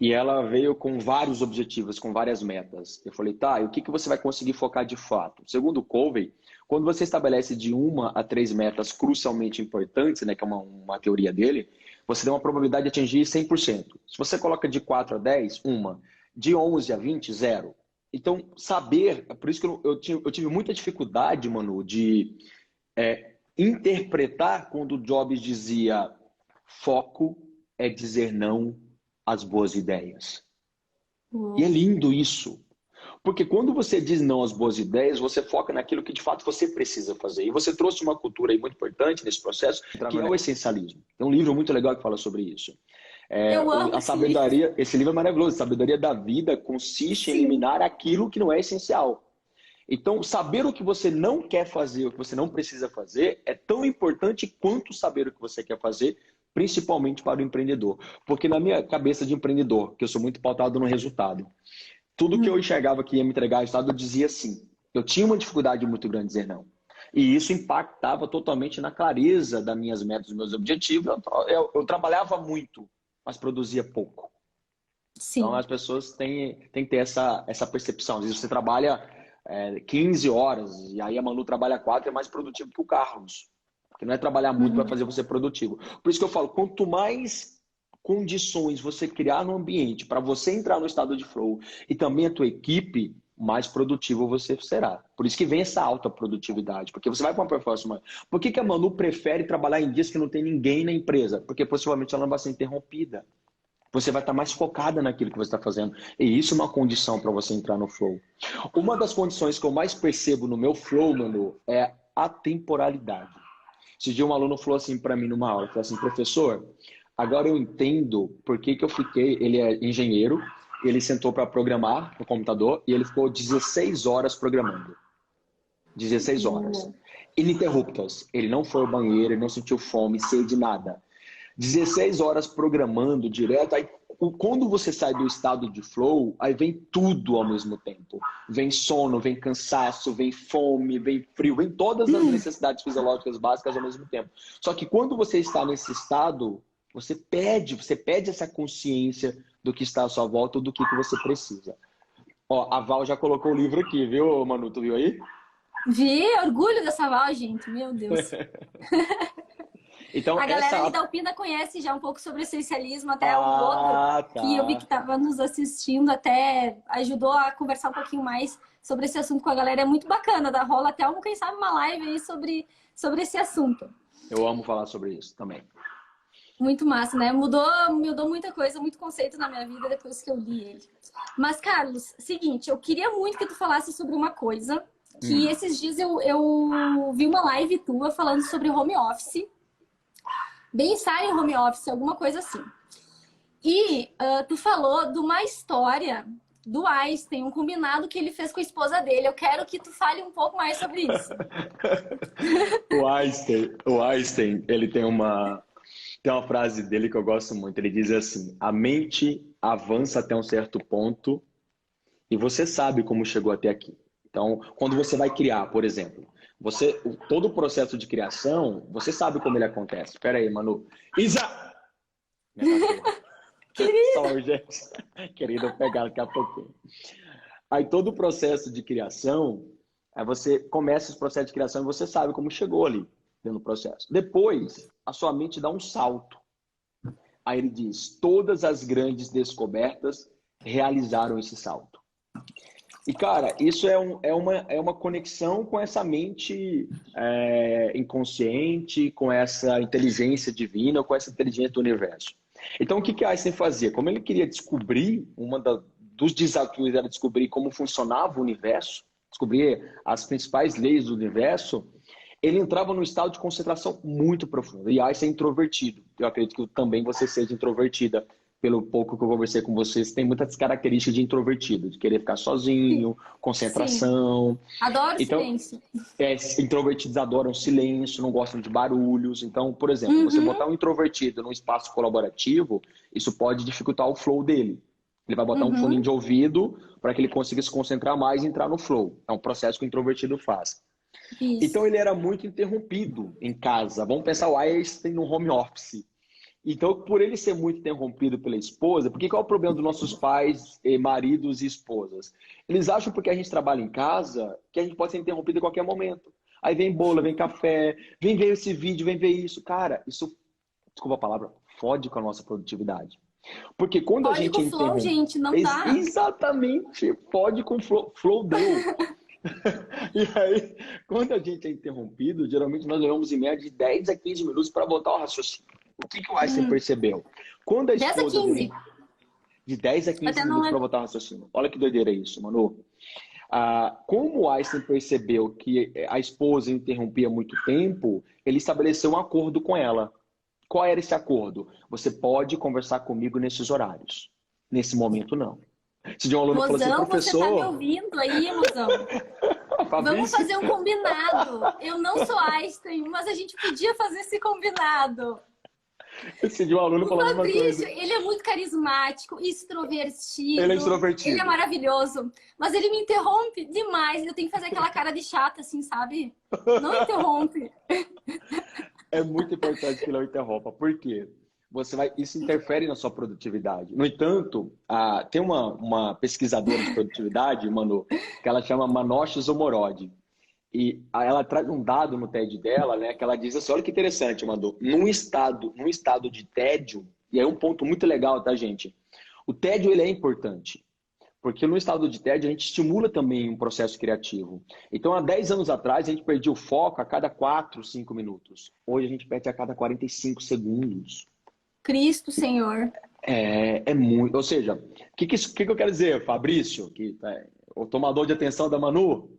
e ela veio com vários objetivos, com várias metas. Eu falei, e o que você vai conseguir focar de fato? Segundo o Covey, quando você estabelece de 1 a 3 metas crucialmente importantes, né, que é uma teoria dele, você tem uma probabilidade de atingir 100%. Se você coloca de 4 a 10, 1. De 11 a 20, 0. Então, saber, por isso que eu tive muita dificuldade, Manu, de interpretar quando o Jobs dizia foco é dizer não às boas ideias. E é lindo isso. Porque quando você diz não às boas ideias, você foca naquilo que de fato você precisa fazer. E você trouxe uma cultura aí muito importante nesse processo, que é o essencialismo. Tem um livro muito legal que fala sobre isso. Eu amo a sabedoria, esse livro é maravilhoso. A sabedoria da vida consiste em eliminar aquilo que não é essencial. Então, saber o que você não quer fazer, o que você não precisa fazer, é tão importante quanto saber o que você quer fazer, principalmente para o empreendedor. Porque na minha cabeça de empreendedor, que eu sou muito pautado no resultado, tudo que eu enxergava que ia me entregar resultado, eu dizia sim. Eu tinha uma dificuldade muito grande de dizer não. E isso impactava totalmente na clareza das minhas metas, dos meus objetivos. Eu trabalhava muito, mas produzia pouco. Sim. Então as pessoas têm que ter essa percepção. Às vezes você trabalha 15 horas e aí a Manu trabalha 4 e é mais produtivo que o Carlos. Porque não é trabalhar muito para fazer você produtivo. Por isso que eu falo, quanto mais condições você criar no ambiente para você entrar no estado de flow e também a tua equipe, mais produtivo você será. Por isso que vem essa alta produtividade, porque você vai para uma performance maior. Por que a Manu prefere trabalhar em dias que não tem ninguém na empresa? Porque possivelmente ela não vai ser interrompida. Você vai estar mais focada naquilo que você está fazendo. E isso é uma condição para você entrar no flow. Uma das condições que eu mais percebo no meu flow, Manu, é a temporalidade. Esse dia um aluno falou assim para mim numa aula, falou assim, professor, agora eu entendo por que eu fiquei, ele é engenheiro, ele sentou para programar no computador e ele ficou 16 horas programando. 16 horas. Ininterruptas. Ele não foi ao banheiro, ele não sentiu fome, sede, nada. 16 horas programando direto, aí quando você sai do estado de flow, aí vem tudo ao mesmo tempo. Vem sono, vem cansaço, vem fome, vem frio, vem todas as necessidades fisiológicas básicas ao mesmo tempo. Só que quando você está nesse estado, você pede essa consciência do que está à sua volta, do que você precisa. Ó, a Val já colocou o livro aqui, viu, Manu? Tu viu aí? Vi, orgulho dessa Val, gente, meu Deus. Então, a galera ali da Alpina conhece já um pouco sobre essencialismo, até o Rodo, que eu vi que estava nos assistindo, até ajudou a conversar um pouquinho mais sobre esse assunto com a galera. É muito bacana, da rola até quem sabe uma live aí sobre esse assunto. Eu amo falar sobre isso também. Muito massa, né? Mudou muita coisa, muito conceito na minha vida depois que eu li ele. Mas, Carlos, seguinte, eu queria muito que tu falasse sobre uma coisa, que esses dias eu vi uma live tua falando sobre home office, bem-estar em home office, alguma coisa assim. E tu falou de uma história do Einstein, um combinado que ele fez com a esposa dele. Eu quero que tu fale um pouco mais sobre isso. O Einstein, ele tem uma frase dele que eu gosto muito. Ele diz assim: a mente avança até um certo ponto e você sabe como chegou até aqui. Então, quando você vai criar, por exemplo, todo o processo de criação, você sabe como ele acontece. Espera aí, Manu. Isa! Só, gente. Querida, eu pegar daqui a pouquinho. Aí todo o processo de criação, aí você começa esse processo de criação e você sabe como chegou ali dentro do processo. Depois, a sua mente dá um salto. Aí ele diz: todas as grandes descobertas realizaram esse salto. E, cara, isso é uma conexão com essa mente inconsciente, com essa inteligência divina, com essa inteligência do universo. Então, o que Einstein fazia? Como ele queria descobrir, dos desafios era descobrir como funcionava o universo, descobrir as principais leis do universo, ele entrava num estado de concentração muito profundo. E Einstein é introvertido. Eu acredito que também você seja introvertida. Pelo pouco que eu conversei com vocês, tem muitas características de introvertido, de querer ficar sozinho, concentração. Sim. Adoro silêncio. Introvertidos adoram silêncio, não gostam de barulhos. Então, por exemplo, você botar um introvertido num espaço colaborativo, isso pode dificultar o flow dele. Ele vai botar um fone de ouvido para que ele consiga se concentrar mais e entrar no flow. É um processo que o introvertido faz. Isso. Então, ele era muito interrompido em casa. Vamos pensar o Einstein no home office. Então, por ele ser muito interrompido pela esposa, porque qual é o problema dos nossos pais, maridos e esposas? Eles acham porque a gente trabalha em casa que a gente pode ser interrompido a qualquer momento. Aí vem bola, vem café, vem ver esse vídeo, vem ver isso. Cara, isso, desculpa a palavra, fode com a nossa produtividade. Porque quando a gente interrompe... flow, gente, não dá. Exatamente, fode com flow deu. E aí, quando a gente é interrompido, geralmente nós levamos em média de 10 a 15 minutos para voltar ao raciocínio. O que o Einstein percebeu? Quando a esposa 10 a 15. De 10 a 15 minutos para voltar ao raciocínio. Olha que doideira isso, Manu. Como o Einstein percebeu que a esposa interrompia muito tempo, ele estabeleceu um acordo com ela. Qual era esse acordo? Você pode conversar comigo nesses horários. Nesse momento, não. Se de um aluno Mozão, falou assim, professor... você tá me ouvindo aí, Mozão? Vamos fazer um combinado. Eu não sou Einstein, mas a gente podia fazer esse combinado. Se de um aluno falou uma coisa... ele é muito carismático, extrovertido. Ele é extrovertido. Ele é maravilhoso. Mas ele me interrompe demais. Eu tenho que fazer aquela cara de chata, assim, sabe? Não interrompe. É muito importante que não interrompa. Por quê? Isso interfere na sua produtividade. No entanto, tem uma pesquisadora de produtividade, Manu, que ela chama Manouche Zomorodi. E ela traz um dado no TED dela, né? Que ela diz assim, olha que interessante, Manu. Num estado de tédio, e é um ponto muito legal, tá, gente? O tédio, ele é importante. Porque no estado de tédio, a gente estimula também um processo criativo. Então, há 10 anos atrás, a gente perdia o foco a cada 4, 5 minutos. Hoje, a gente perde a cada 45 segundos. Cristo, Senhor. É muito... Ou seja, o que eu quero dizer, Fabrício? Que o tomador de atenção da Manu,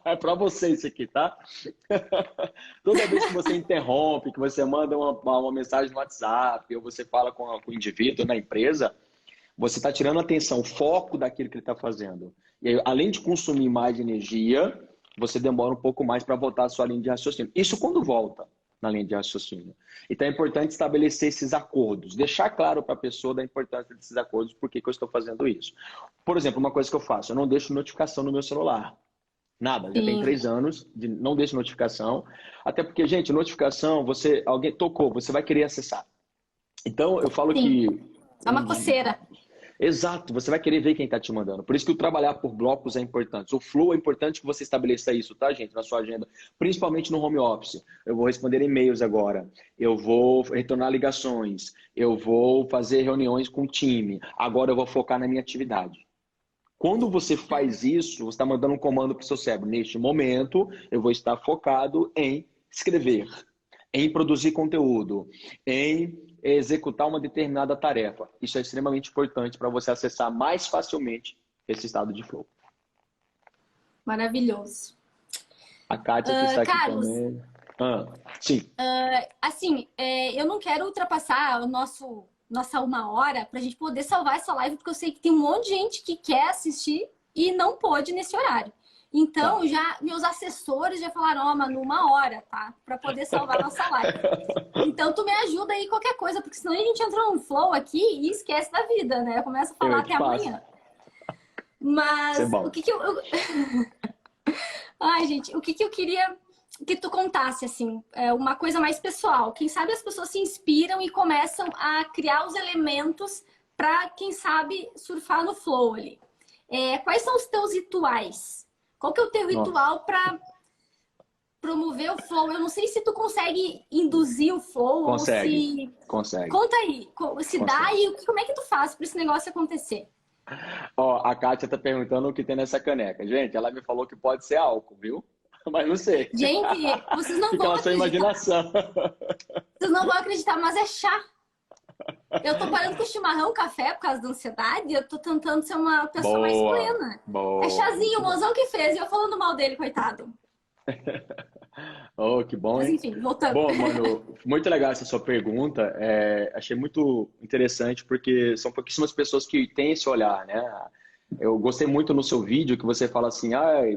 é para você isso aqui, tá? Toda vez que você interrompe, que você manda uma mensagem no WhatsApp, ou você fala com o indivíduo na empresa, você está tirando a atenção, o foco daquilo que ele está fazendo. E aí, além de consumir mais energia, você demora um pouco mais para voltar à sua linha de raciocínio. Isso quando volta. na linha de raciocínio. Então é importante estabelecer esses acordos, deixar claro para a pessoa da importância desses acordos, por que que eu estou fazendo isso. Por exemplo, uma coisa que eu faço, eu não deixo notificação no meu celular. Nada, já tem Sim. 3 anos, não deixo notificação. Até porque, gente, notificação, alguém tocou, você vai querer acessar. Então, eu falo Sim. que É uma coceira. exato, você vai querer ver quem está te mandando. Por isso que o trabalhar por blocos é importante. O flow é importante que você estabeleça isso, tá, gente, na sua agenda. Principalmente no home office. Eu vou responder e-mails agora. Eu vou retornar ligações. Eu vou fazer reuniões com o time. Agora eu vou focar na minha atividade. Quando você faz isso, você está mandando um comando para o seu cérebro. Neste momento, eu vou estar focado em escrever, em produzir conteúdo, em executar uma determinada tarefa. Isso é extremamente importante para você acessar mais facilmente esse estado de flow. Maravilhoso. A Kátia que está aqui Carlos, também. Sim. assim, eu não quero ultrapassar nossa 1 hora para a gente poder salvar essa live, porque eu sei que tem um monte de gente que quer assistir e não pôde nesse horário. Então, Tá. já meus assessores já falaram, ó, Manu, 1 hora, tá? Para poder salvar a nossa live. Então, tu me ajuda aí qualquer coisa, porque senão a gente entra num flow aqui e esquece da vida, né? Começa a falar Eu até te passo. amanhã. Isso é Mas o bom. que que eu... Ai, gente, o que que eu queria que tu contasse, assim, uma coisa mais pessoal. Quem sabe as pessoas se inspiram e começam a criar os elementos para, quem sabe, surfar no flow ali. Quais são os teus rituais? Qual que é o teu Nossa, ritual para promover o flow? Eu não sei se tu consegue induzir o flow ou consegue. se... Consegue. Conta aí, se dá Consegue. e como é que tu faz para esse negócio acontecer? Ó, a Kátia tá perguntando o que tem nessa caneca. Gente, ela me falou que pode ser álcool, viu? Mas não sei. Gente, vocês não Fica vão na sua acreditar. imaginação. Vocês não vão acreditar, mas é chá. Eu tô parando com chimarrão, café por causa da ansiedade. Eu tô tentando ser uma pessoa mais Boa, plena. É boa, chazinho, muito o bom. mozão que fez. E eu falando mal dele, coitado. Oh, que bom, Mas hein? enfim, voltando. Bom, mano, muito legal essa sua pergunta. Achei muito interessante porque são pouquíssimas pessoas que têm esse olhar, né? Eu gostei muito no seu vídeo que você fala assim,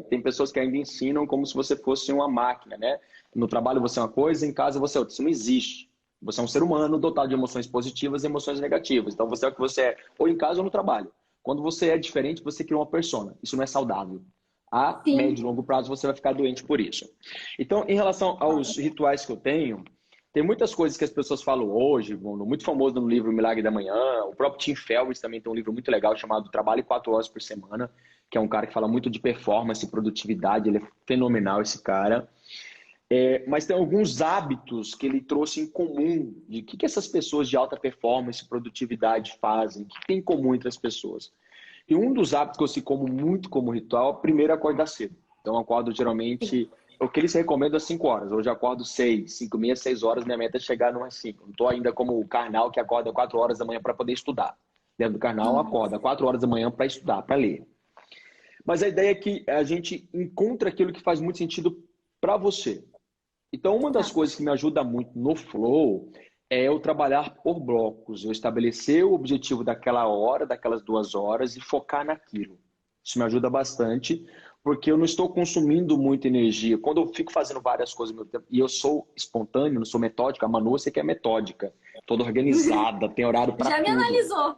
tem pessoas que ainda ensinam como se você fosse uma máquina, né? No trabalho você é uma coisa, em casa você é outra. Isso não existe. Você é um ser humano dotado de emoções positivas e emoções negativas. Então você é o que você é, ou em casa ou no trabalho. Quando você é diferente, você cria uma persona. Isso não é saudável. A médio e Sim. longo prazo você vai ficar doente por isso. Então, em relação aos rituais que eu tenho, tem muitas coisas que as pessoas falam hoje, muito famoso no livro Milagre da Manhã. O próprio Tim Ferriss também tem um livro muito legal chamado Trabalhe 4 horas por semana, que é um cara que fala muito de performance e produtividade. Ele é fenomenal, esse cara. Mas tem alguns hábitos que ele trouxe em comum de o que essas pessoas de alta performance e produtividade fazem, o que tem em comum entre as pessoas. E um dos hábitos que eu sigo como muito como ritual, primeiro é acordar cedo. Então eu acordo geralmente, o que eles recomendam é 5 horas. Hoje eu acordo 6, 5 e meia, 6 horas, minha meta é chegar numas 5. Não estou ainda como o carnal que acorda 4 horas da manhã para poder estudar. Dentro do carnal, acorda 4 horas da manhã para estudar, para ler. Mas a ideia é que a gente encontre aquilo que faz muito sentido para você. Então, uma das Tá. coisas que me ajuda muito no flow é eu trabalhar por blocos, eu estabelecer o objetivo daquela hora, daquelas 2 horas e focar naquilo. Isso me ajuda bastante, porque eu não estou consumindo muita energia. Quando eu fico fazendo várias coisas ao mesmo tempo, e eu sou espontâneo, não sou metódica, a Manu, você que é metódica, toda organizada, tem horário para Já me tudo. analisou.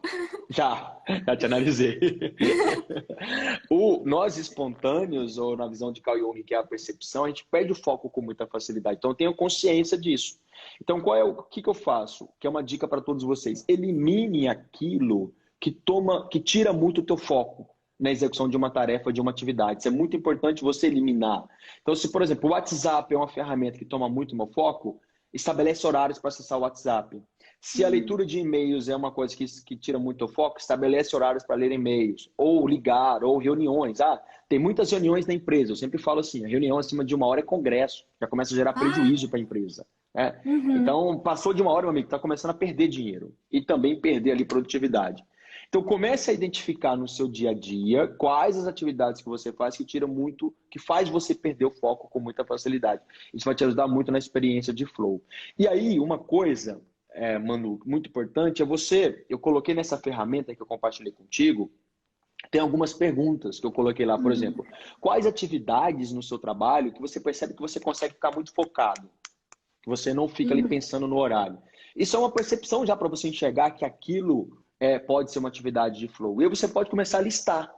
Já te analisei. Nós espontâneos, ou na visão de Carl Jung, que é a percepção, a gente perde o foco com muita facilidade. Então, eu tenho consciência disso. Então, o que eu faço? Que é uma dica para todos vocês. Elimine aquilo que tira muito o teu foco na execução de uma tarefa, de uma atividade. Isso é muito importante você eliminar. Então, se, por exemplo, o WhatsApp é uma ferramenta que toma muito meu foco, estabelece horários para acessar o WhatsApp. Se a leitura de e-mails é uma coisa que tira muito o foco, estabelece horários para ler e-mails, ou ligar, ou reuniões. Tem muitas reuniões na empresa. Eu sempre falo assim, a reunião acima de 1 hora é congresso. Já começa a gerar Ah, prejuízo para a empresa. Né? uhum. Então, passou de 1 hora, meu amigo, está começando a perder dinheiro. E também perder ali produtividade. Então, comece a identificar no seu dia a dia quais as atividades que você faz que tiram muito, que faz você perder o foco com muita facilidade. Isso vai te ajudar muito na experiência de flow. E aí, uma coisa, Manu, muito importante é eu coloquei nessa ferramenta que eu compartilhei contigo, tem algumas perguntas que eu coloquei lá, por Uhum. exemplo, quais atividades no seu trabalho que você percebe que você consegue ficar muito focado? Você não fica ali pensando no horário. Isso é uma percepção já para você enxergar que aquilo pode ser uma atividade de flow. E aí você pode começar a listar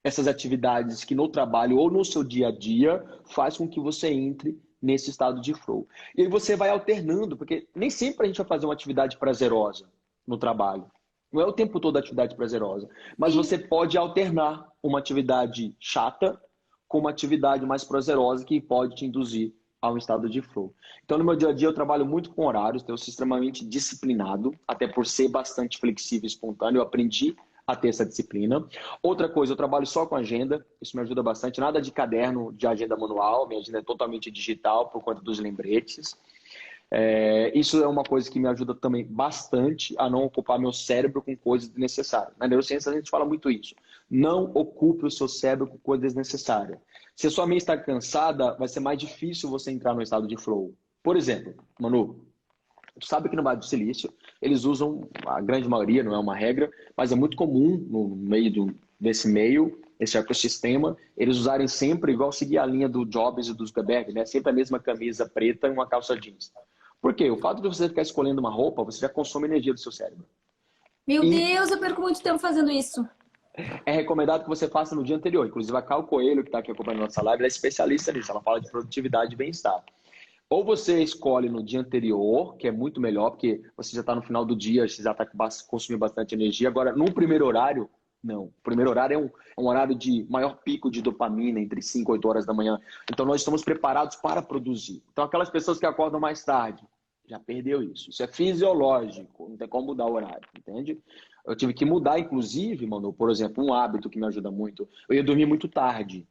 essas atividades que no trabalho ou no seu dia a dia faz com que você entre nesse estado de flow. E aí você vai alternando, porque nem sempre a gente vai fazer uma atividade prazerosa no trabalho. Não é o tempo todo atividade prazerosa. Mas Sim. você pode alternar uma atividade chata com uma atividade mais prazerosa que pode te induzir a um estado de flow. Então, no meu dia a dia, eu trabalho muito com horários, eu sou extremamente disciplinado, até por ser bastante flexível e espontâneo, eu aprendi a ter essa disciplina. Outra coisa, eu trabalho só com agenda, isso me ajuda bastante. Nada de caderno de agenda manual, minha agenda é totalmente digital por conta dos lembretes. Isso é uma coisa que me ajuda também bastante a não ocupar meu cérebro com coisas desnecessárias. Na neurociência a gente fala muito isso. Não ocupe o seu cérebro com coisas desnecessárias. Se a sua mente está cansada, vai ser mais difícil você entrar no estado de flow. Por exemplo, Manu, tu sabe que no Vale do Silício eles usam, a grande maioria, não é uma regra, mas é muito comum no meio desse meio, esse ecossistema, eles usarem sempre, igual seguir a linha do Jobs e do Zuckerberg, né? Sempre a mesma camisa preta e uma calça jeans. Por quê? O fato de você ficar escolhendo uma roupa, você já consome energia do seu cérebro. Meu E Deus, eu perco muito tempo fazendo isso. é recomendado que você faça no dia anterior. Inclusive, a Cal Coelho, que está aqui acompanhando a nossa live, ela é especialista nisso. Ela fala de produtividade e bem-estar. Ou você escolhe no dia anterior, que é muito melhor, porque você já está no final do dia, você já está consumindo bastante energia. Agora, no primeiro horário, não. O primeiro horário é um horário de maior pico de dopamina, entre 5 e 8 horas da manhã. Então, nós estamos preparados para produzir. Então, aquelas pessoas que acordam mais tarde, já perdeu isso. Isso é fisiológico, não tem como mudar o horário, entende? Eu tive que mudar, inclusive, mano, por exemplo, um hábito que me ajuda muito. Eu ia dormir muito tarde.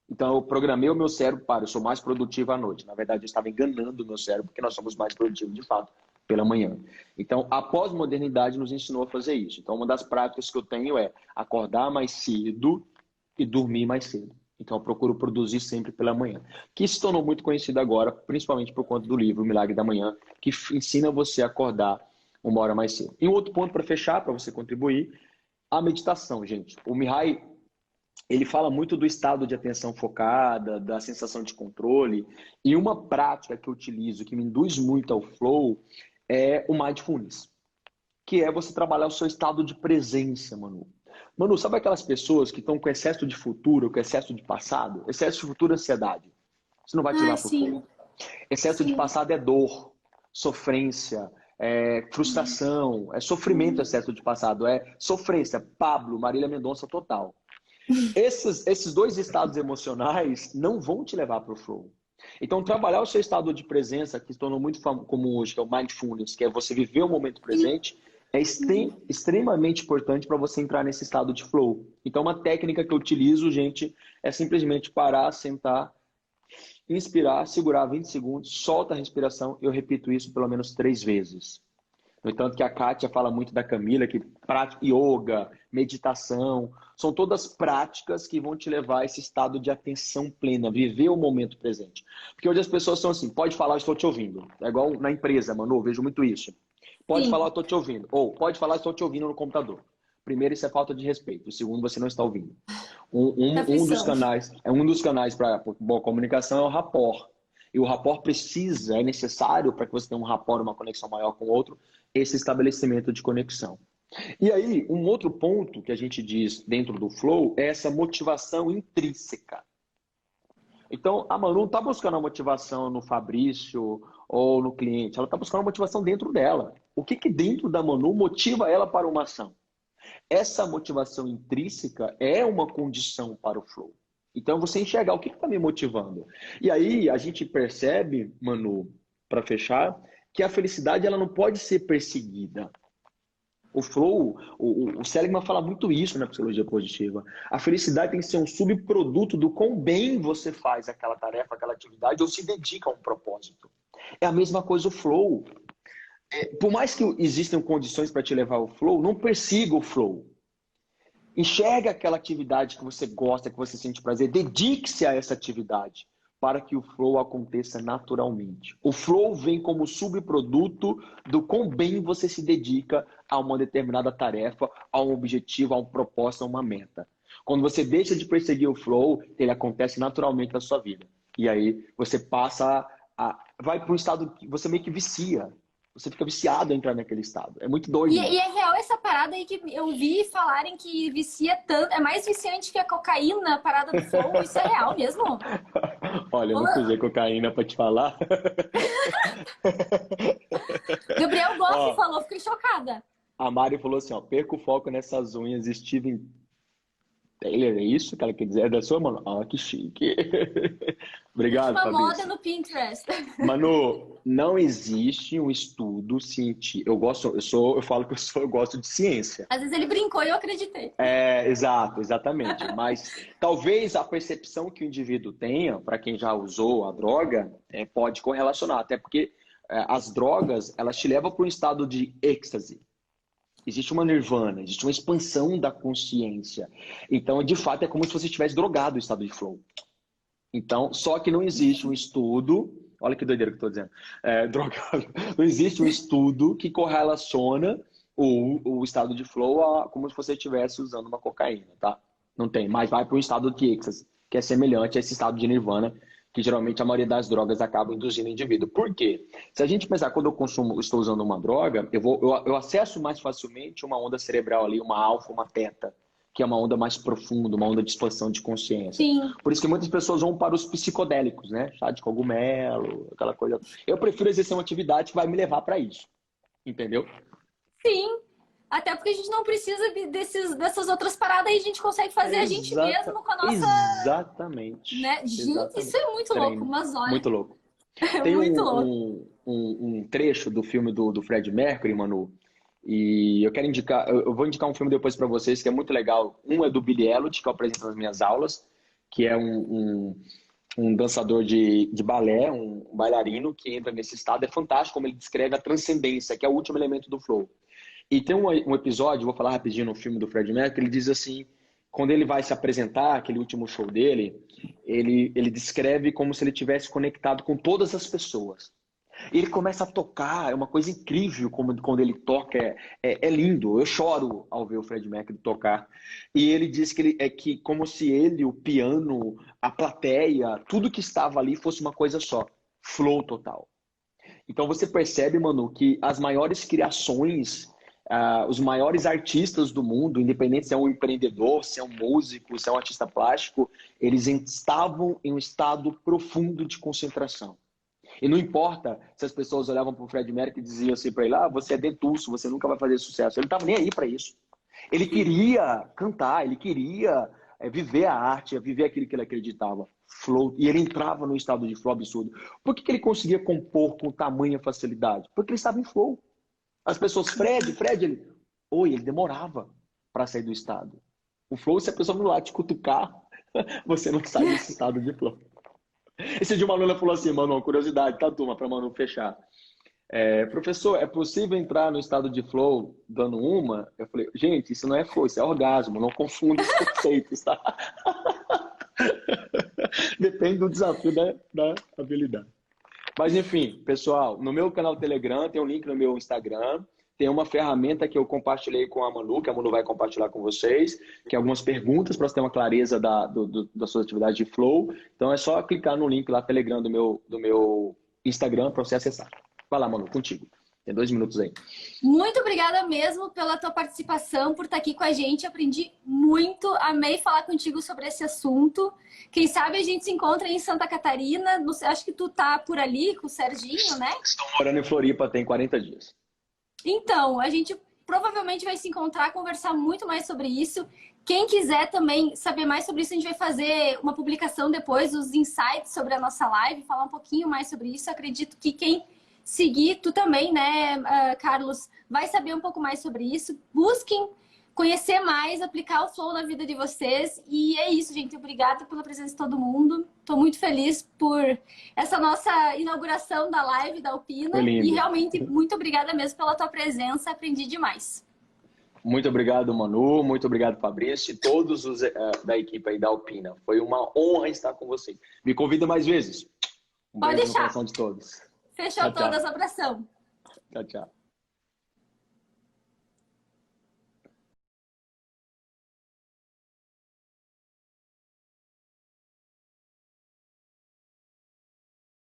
Então, eu programei o meu cérebro para eu sou mais produtivo à noite. Na verdade, eu estava enganando o meu cérebro, porque nós somos mais produtivos, de fato, pela manhã. Então, a pós-modernidade nos ensinou a fazer isso. Então, uma das práticas que eu tenho é acordar mais cedo e dormir mais cedo. Então, eu procuro produzir sempre pela manhã. Que se tornou muito conhecido agora, principalmente por conta do livro O Milagre da Manhã, que ensina você a acordar uma hora mais cedo. E um outro ponto para fechar, para você contribuir, a meditação, gente. O Mihai, ele fala muito do estado de atenção focada, da sensação de controle. E uma prática que eu utilizo, que me induz muito ao flow, é o mindfulness, que é você trabalhar o seu estado de presença, Manu. Manu, sabe aquelas pessoas que estão com excesso de futuro, com excesso de passado? Excesso de futuro é ansiedade. Isso não vai te Ai, levar para o sim, flow. Excesso de sim. passado é dor, sofrência, frustração, é sofrimento, excesso de passado, é sofrência. Pablo, Marília Mendonça total. Esses dois estados emocionais não vão te levar para o flow. Então, trabalhar o seu estado de presença, que se tornou muito comum hoje, que é o mindfulness, que é você viver o momento presente, é extremamente importante para você entrar nesse estado de flow. Então, uma técnica que eu utilizo, gente, é simplesmente parar, sentar, inspirar, segurar 20 segundos, solta a respiração. Eu repito isso pelo menos 3 vezes. No entanto, que a Kátia fala muito da Camila, que yoga, meditação, são todas práticas que vão te levar a esse estado de atenção plena, viver o momento presente. Porque hoje as pessoas são assim, pode falar, eu estou te ouvindo. É igual na empresa, Manu, eu vejo muito isso. Pode falar, eu Sim, estou te ouvindo. Ou pode falar, eu estou te ouvindo no computador. Primeiro, isso é falta de respeito. O segundo, você não está ouvindo. aflição. Um dos canais para boa comunicação é o rapport. E o rapport precisa, é necessário para que você tenha um rapport, uma conexão maior com o outro, esse estabelecimento de conexão. E aí, um outro ponto que a gente diz dentro do flow é essa motivação intrínseca. Então, a Manu não está buscando a motivação no Fabrício ou no cliente, ela está buscando a motivação dentro dela. O que dentro da Manu motiva ela para uma ação? Essa motivação intrínseca é uma condição para o flow. Então, você enxergar o que está me motivando. E aí, a gente percebe, Manu, para fechar, que a felicidade ela não pode ser perseguida. O flow, o Seligman fala muito isso na psicologia positiva. A felicidade tem que ser um subproduto do quão bem você faz aquela tarefa, aquela atividade, ou se dedica a um propósito. É a mesma coisa o flow. Por mais que existam condições para te levar ao flow, não persiga o flow. Enxerga aquela atividade que você gosta, que você sente prazer, dedique-se a essa atividade para que o flow aconteça naturalmente. O flow vem como subproduto do quão bem você se dedica a uma determinada tarefa, a um objetivo, a um propósito, a uma meta. Quando você deixa de perseguir o flow, ele acontece naturalmente na sua vida. E aí você passa a vai para um estado que você meio que vicia. Você fica viciado a entrar naquele estado. É muito doido. E é real essa parada aí que eu vi falarem que vicia tanto. É mais viciante que a cocaína, a parada do flow. Isso é real mesmo? Olha, eu nunca usei cocaína para te falar. Gabriel Goff Ó, falou, fiquei chocada. a Mari falou assim, ó, perca o foco nessas unhas, Steven Taylor, é isso que ela quer dizer? É da sua, mano? Ah, que chique. Obrigado, Última moda Fabrício. no Pinterest. Manu, não existe um estudo científico. Eu falo que eu gosto de ciência. Às vezes ele brincou e eu acreditei. Exatamente. Mas talvez a percepção que o indivíduo tenha, para quem já usou a droga, pode correlacionar. Até porque as drogas, elas te levam para um estado de êxtase. Existe uma nirvana, existe uma expansão da consciência. Então, de fato, é como se você estivesse drogado o estado de flow. Então, só que não existe um estudo, olha que doideira que eu estou dizendo, drogado. Não existe um estudo que correlaciona o estado de flow como se você estivesse usando uma cocaína, tá? Não tem, mas vai para um estado de êxtase, que é semelhante a esse estado de nirvana, que geralmente a maioria das drogas acaba induzindo o indivíduo. Por quê? Se a gente pensar, quando estou usando uma droga, eu acesso mais facilmente uma onda cerebral ali, uma alfa, uma teta, que é uma onda mais profunda, uma onda de expansão de consciência. Sim. Por isso que muitas pessoas vão para os psicodélicos, né? Chá de cogumelo, aquela coisa. Eu prefiro exercer uma atividade que vai me levar para isso. Entendeu? Sim. Até porque a gente não precisa dessas outras paradas aí, a gente consegue fazer a gente mesmo com a nossa. Exatamente. Né? Gente, isso é muito Treino. louco, mas olha. Muito louco. É Tem muito louco. um trecho do filme do Fred Mercury, Manu, e eu quero indicar, eu vou indicar um filme depois para vocês que é muito legal. Um é do Billy Elliot, que eu apresento nas minhas aulas, que é um dançador de balé, um bailarino que entra nesse estado. É fantástico como ele descreve a transcendência, que é o último elemento do flow. E tem um episódio, vou falar rapidinho no filme do Fred Mercury, ele diz assim, quando ele vai se apresentar, aquele último show dele, ele descreve como se ele tivesse conectado com todas as pessoas. Ele começa a tocar, é uma coisa incrível quando ele toca, é lindo. Eu choro ao ver o Fred Mercury tocar. E ele diz que como se ele, o piano, a plateia, tudo que estava ali fosse uma coisa só. Flow total. Então você percebe, Manu, que as maiores criações, os maiores artistas do mundo, independente se é um empreendedor, se é um músico, se é um artista plástico, eles estavam em um estado profundo de concentração. E não importa se as pessoas olhavam para o Fred Mercury e diziam assim para ele, você é dentuço, você nunca vai fazer sucesso. Ele não estava nem aí para isso. Ele queria cantar, ele queria viver a arte, viver aquilo que ele acreditava. Flow. E ele entrava num estado de flow absurdo. Por que ele conseguia compor com tamanha facilidade? Porque ele estava em flow. As pessoas, Fred, ele demorava para sair do estado. O flow, se a pessoa não lá te cutucar, você não sai desse estado de flow. Esse dia uma aluna falou assim, Manu, curiosidade, tá, turma, para Manu fechar. Professor, é possível entrar no estado de flow dando uma? Eu falei, gente, isso não é flow, isso é orgasmo, não confunda os conceitos, tá? Depende do desafio da habilidade. Mas enfim, pessoal, no meu canal Telegram, tem um link no meu Instagram, tem uma ferramenta que eu compartilhei com a Manu, que a Manu vai compartilhar com vocês, que é algumas perguntas para você ter uma clareza da sua atividade de flow. Então é só clicar no link lá, Telegram do meu Instagram, para você acessar. Vai lá, Manu, contigo. Tem 2 minutos aí. Muito obrigada mesmo pela tua participação, por estar aqui com a gente. Aprendi muito, amei falar contigo sobre esse assunto. Quem sabe a gente se encontra em Santa Catarina. Acho que tu tá por ali com o Serginho, né? Estou morando em Floripa tem 40 dias. Então, a gente provavelmente vai se encontrar, conversar muito mais sobre isso. Quem quiser também saber mais sobre isso, a gente vai fazer uma publicação depois, os insights sobre a nossa live, falar um pouquinho mais sobre isso. Acredito que quem seguir, tu também, né, Carlos, vai saber um pouco mais sobre isso. Busquem conhecer mais, aplicar o flow na vida de vocês. E é isso, gente. Obrigada pela presença de todo mundo. Estou muito feliz por essa nossa inauguração da live da Alpina. E realmente, muito obrigada mesmo pela tua presença. Aprendi demais. Muito obrigado, Manu. Muito obrigado, Fabrício. E todos os da equipe aí da Alpina. Foi uma honra estar com vocês. Me convida mais vezes. Pode deixar. No coração de todos. Fechou todas, abração. Tchau, tchau.